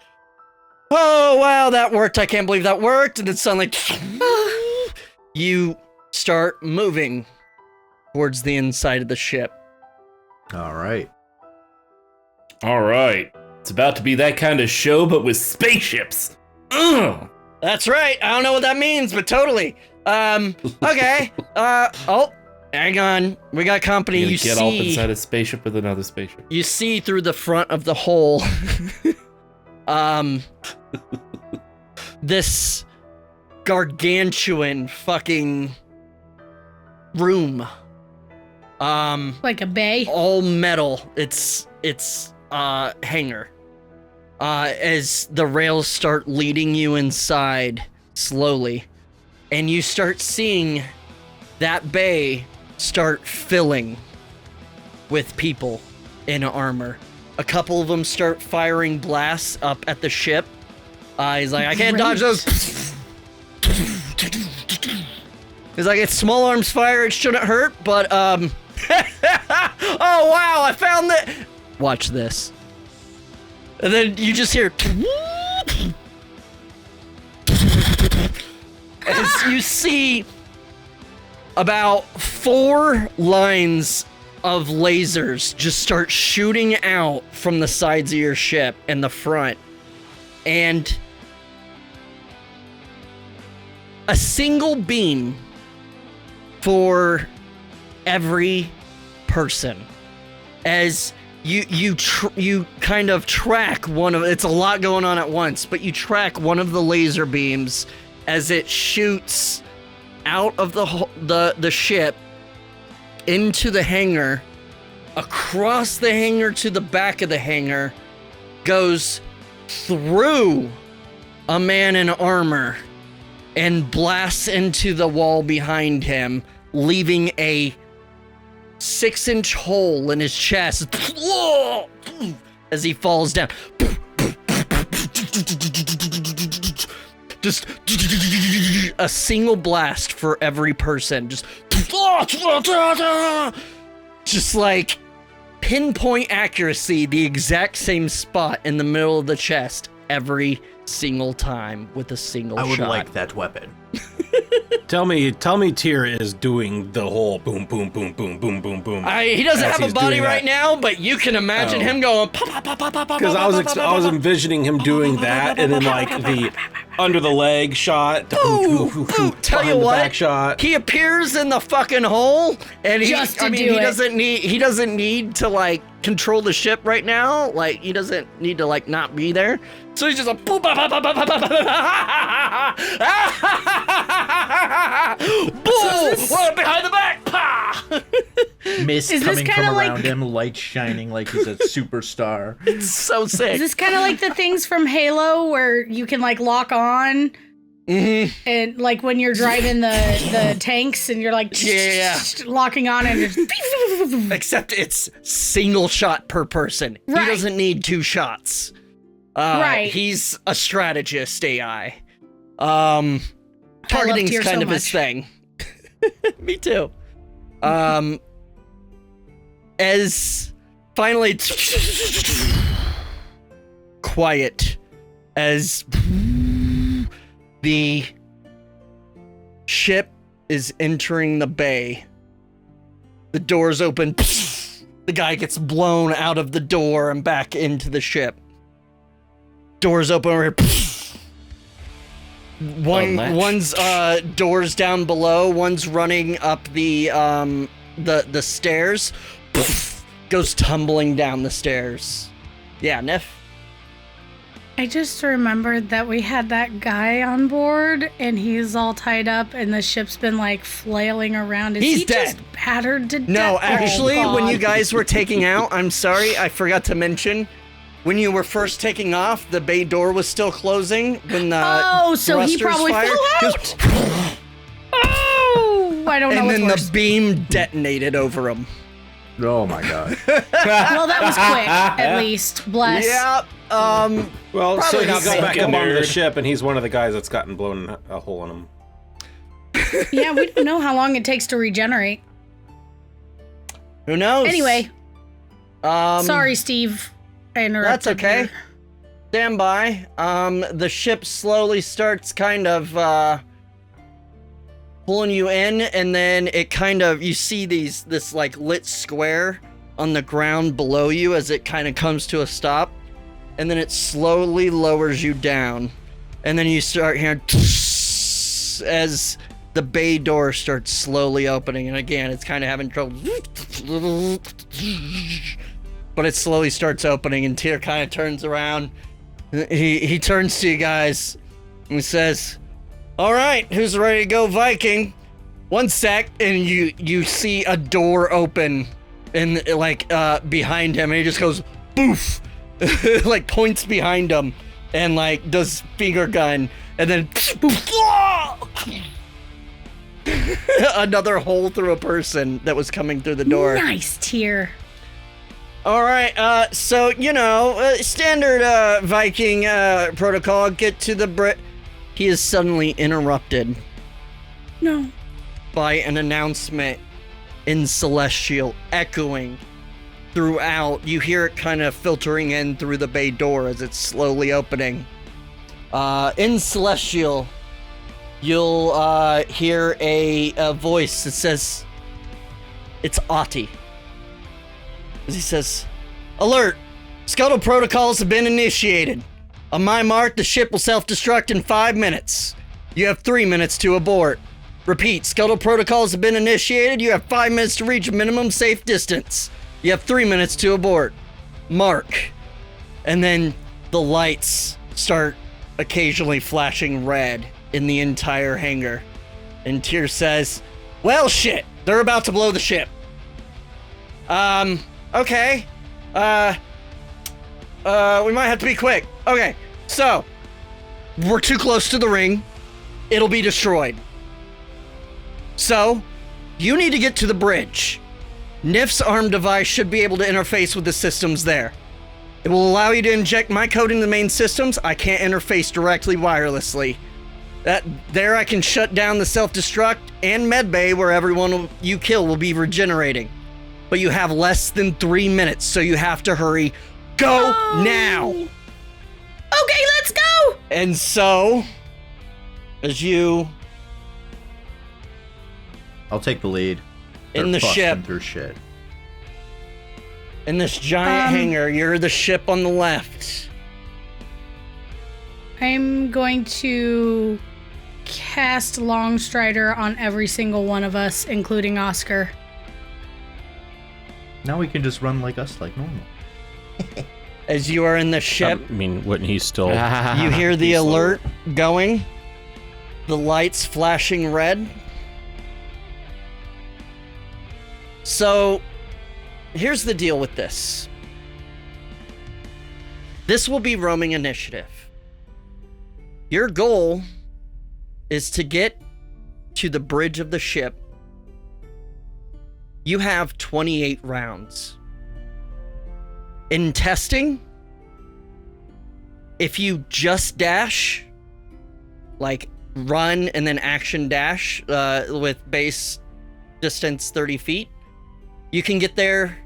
oh wow, that worked. I can't believe that worked. And then suddenly you start moving towards the inside of the ship. All right. All right. It's about to be that kind of show, but with spaceships. Ugh. That's right. I don't know what that means, but totally. Okay. Oh, hang on. We got company. You You get off see, inside a spaceship with another spaceship. you see through the front of the hole, this gargantuan fucking room. Like a bay. All metal. It's hangar. As the rails start leading you inside slowly, and you start seeing that bay start filling with people in armor. A couple of them start firing blasts up at the ship. He's like, I can't dodge those. He's like, it's small arms fire, it shouldn't hurt, but oh wow, I found that. Watch this. And then you just hear as you see About 4 lines of lasers just start shooting out from the sides of your ship and the front. And a single beam for every person. As you kind of track one of, it's a lot going on at once, but you track one of the laser beams as it shoots out of the ship into the hangar, across the hangar to the back of the hangar, goes through a man in armor and blasts into the wall behind him, leaving a 6-inch hole in his chest as he falls down. Just a single blast for every person. Just like pinpoint accuracy, the exact same spot in the middle of the chest every single time with a single shot. I would like that weapon. Tell me Tyr is doing the whole boom, boom, boom, boom, boom, boom, boom. He doesn't as have a he's body doing right that. now, but you can imagine him going pop, pop, pop, pop, pop, pop. Because I was envisioning him doing that, and then like the under the leg shot, Tell behind you the what, back shot. he appears in the fucking hole, and he doesn't need to like control the ship right now. Like he doesn't need to like not be there. So he's just like boom, boom, boom, boom, boom, boom, boom, behind the back, pa. Mist Is this coming kinda from like- around him, light shining like he's a superstar. It's so sick. Is this kind of like the things from Halo where you can like lock on? Mm-hmm. And like when you're driving the tanks and you're like Yeah. locking on and just Except it's single shot per person. Right. He doesn't need 2 shots. Right. He's a strategist AI. Targeting's Tyr kind so of his much. thing. Me too. As finally quiet as the ship is entering the bay. The doors open. The guy gets blown out of the door and back into the ship. Doors open over here. One's doors down below. One's running up the stairs. Goes tumbling down the stairs. Yeah, Nif. I just remembered that we had that guy on board and he's all tied up and the ship's been like flailing around. Is He's he dead. just battered to death? No, Oh, actually, when God. you guys were taking out, I'm sorry, I forgot to mention. When you were first taking off, the bay door was still closing. When the so he thrusters probably fired, fell he out. goes, Oh, I don't know and what's then worse. the beam detonated over him. Oh my god. Well, that was quick, at least. Bless. Yeah. Well, so Probably he not got back fucking up onto the nerd. ship, and he's one of the guys that's gotten blown a hole in him. Yeah, we don't know how long it takes to regenerate. Who knows? Anyway, Um, sorry, Steve. I That's interrupted. okay. your- Stand by. The ship slowly starts kind of pulling you in, and then it kind of, you see this like lit square on the ground below you as it kind of comes to a stop, and then it slowly lowers you down, and then you start hearing as the bay door starts slowly opening, and again it's kind of having trouble, but it slowly starts opening, and Tyr kind of turns around. He turns to you guys and says, "All right, who's ready to go Viking?" One sec, and you see a door open, and like behind him, and he just goes boof, like points behind him, and like does finger gun, and then boof, another hole through a person that was coming through the door. Nice tier. All right, so, standard Viking protocol, get to the Brit. He is suddenly interrupted No. by an announcement in Celestial echoing throughout. You hear it kind of filtering in through the bay door as it's slowly opening. In Celestial, you'll hear a voice that says, it's Ahti. As he says, alert! Scuttle protocols have been initiated. On my mark, the ship will self-destruct in 5 minutes. You have 3 minutes to abort. Repeat, scuttle protocols have been initiated. You have 5 minutes to reach a minimum safe distance. You have 3 minutes to abort. Mark. And then the lights start occasionally flashing red in the entire hangar. And Tyr says, well, shit, they're about to blow the ship. Okay. We might have to be quick. Okay, so, we're too close to the ring. It'll be destroyed. So, you need to get to the bridge. Nif's arm device should be able to interface with the systems there. It will allow you to inject my code into the main systems. I can't interface directly wirelessly. There I can shut down the self-destruct and medbay where everyone you kill will be regenerating. But you have less than 3 minutes, so you have to hurry. Go now! Okay, let's go! And so, as you I'll take the lead. In They're the busting ship. through shit. in this giant hangar, you're the ship on the left. I'm going to cast Longstrider on every single one of us, including Oscar. Now we can just run like us, like normal. As you are in the ship, I mean, wouldn't he still? you hear the alert going, the lights flashing red. So, here's the deal with this. This will be roaming initiative. Your goal is to get to the bridge of the ship. You have 28 rounds. In testing, if you just dash, like run and then action dash with base distance 30 feet, you can get there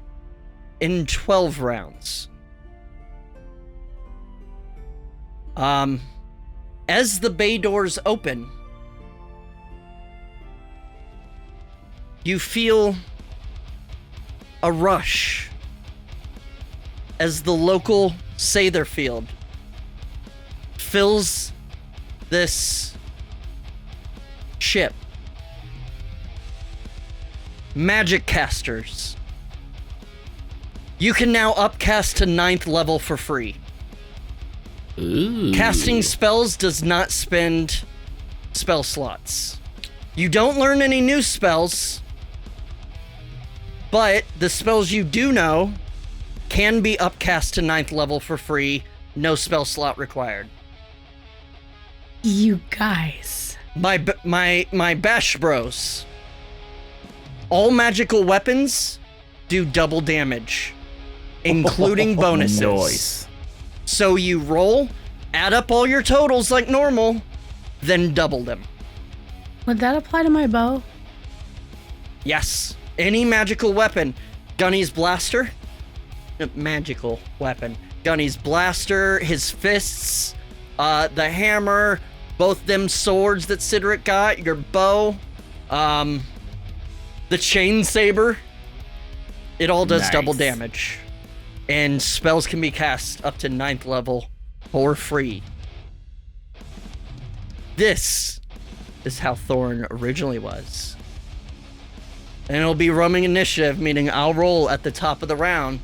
in 12 rounds. As the bay doors open, you feel a rush as the local Satherfield fills this ship. Magic casters. You can now upcast to 9th level for free. Ooh. Casting spells does not spend spell slots. You don't learn any new spells, but the spells you do know can be upcast to 9th level for free, no spell slot required. You guys. My Bash Bros. All magical weapons do double damage, including bonuses. Nice. So you roll, add up all your totals like normal, then double them. Would that apply to my bow? Yes, any magical weapon. Gunny's blaster, magical weapon. Gunny's blaster, his fists, the hammer, both them swords that Sidric got, your bow, the chain saber. It all does double damage. And spells can be cast up to 9th level for free. This is how Thorn originally was. And it'll be roaming initiative, meaning I'll roll at the top of the round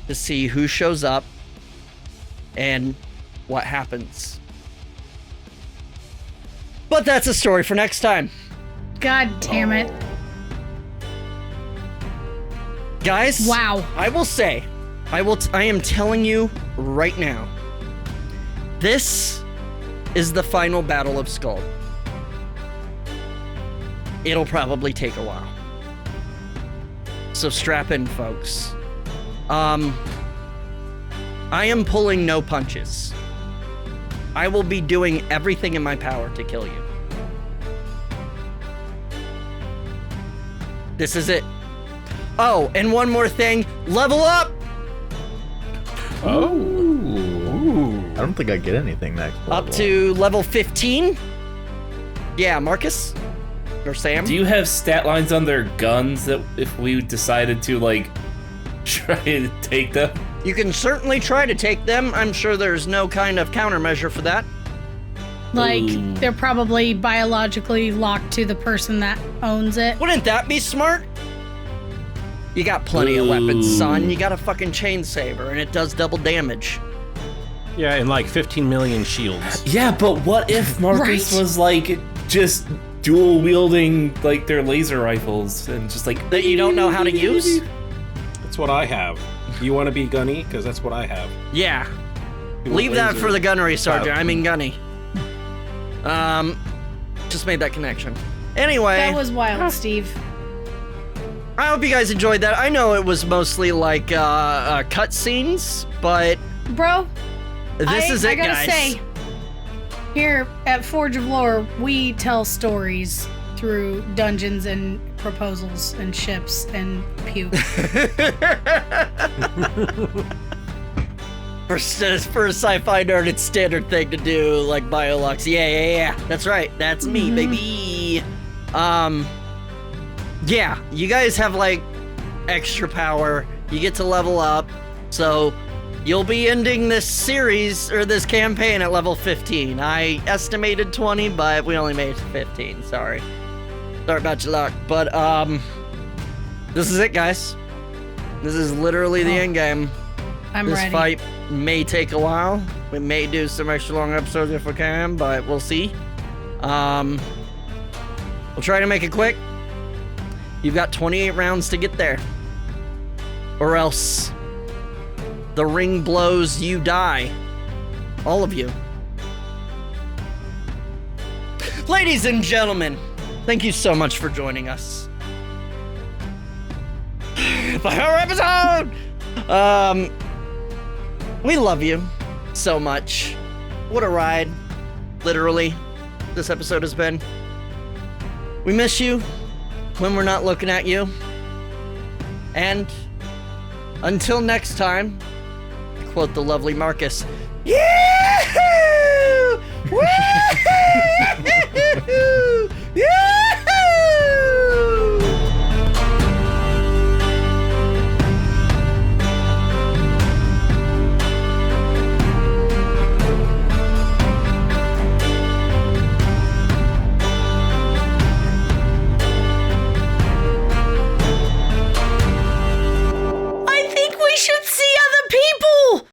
to see who shows up and what happens. But that's a story for next time. God damn it. Guys, Wow. I will say, I am telling you right now, this is the final battle of Skald. It'll probably take a while. So strap in, folks. I am pulling no punches. I will be doing everything in my power to kill you. This is it. Oh, and one more thing. Level up! I don't think I get anything next level. Up to level 15. Yeah, Marcus? Or Sam? Do you have stat lines on their guns that if we decided to, like, try to take them? You can certainly try to take them. I'm sure there's no kind of countermeasure for that. Like, Ooh. they're probably biologically locked to the person that owns it. Wouldn't that be smart? You got plenty of weapons, Ooh. son. You got a fucking chain saber, and it does double damage. Yeah, and like 15 million shields. Yeah, but what if Marcus Right. was, like, just dual wielding, like, their laser rifles and just, like... That you don't know how to use? That's what I have. You want to be Gunny? Because that's what I have. Yeah. You want Leave that laser? for the gunnery sergeant. Oh. I mean gunny. Just made that connection. Anyway, That was wild, Steve. I hope you guys enjoyed that. I know it was mostly like cutscenes, but Bro, this is it, I gotta guys. say, here at Forge of Lore, we tell stories through dungeons and proposals and ships and puke. For a sci-fi nerd, it's standard thing to do, like biolux. Yeah. That's right. That's me, baby. Yeah, you guys have like extra power. You get to level up, so you'll be ending this series or this campaign at level 15. I estimated 20, but we only made it to 15. Sorry about your luck. But this is it, guys. This is literally the end game. I'm This ready. fight may take a while. We may do some extra long episodes if we can, but we'll see. We'll try to make it quick. You've got 28 rounds to get there. Or else the ring blows, you die. All of you. Ladies and gentlemen, thank you so much for joining us. For our episode! We love you so much. What a ride, literally, this episode has been. We miss you when we're not looking at you. And until next time, to quote the lovely Marcus, Yahoo! Woo!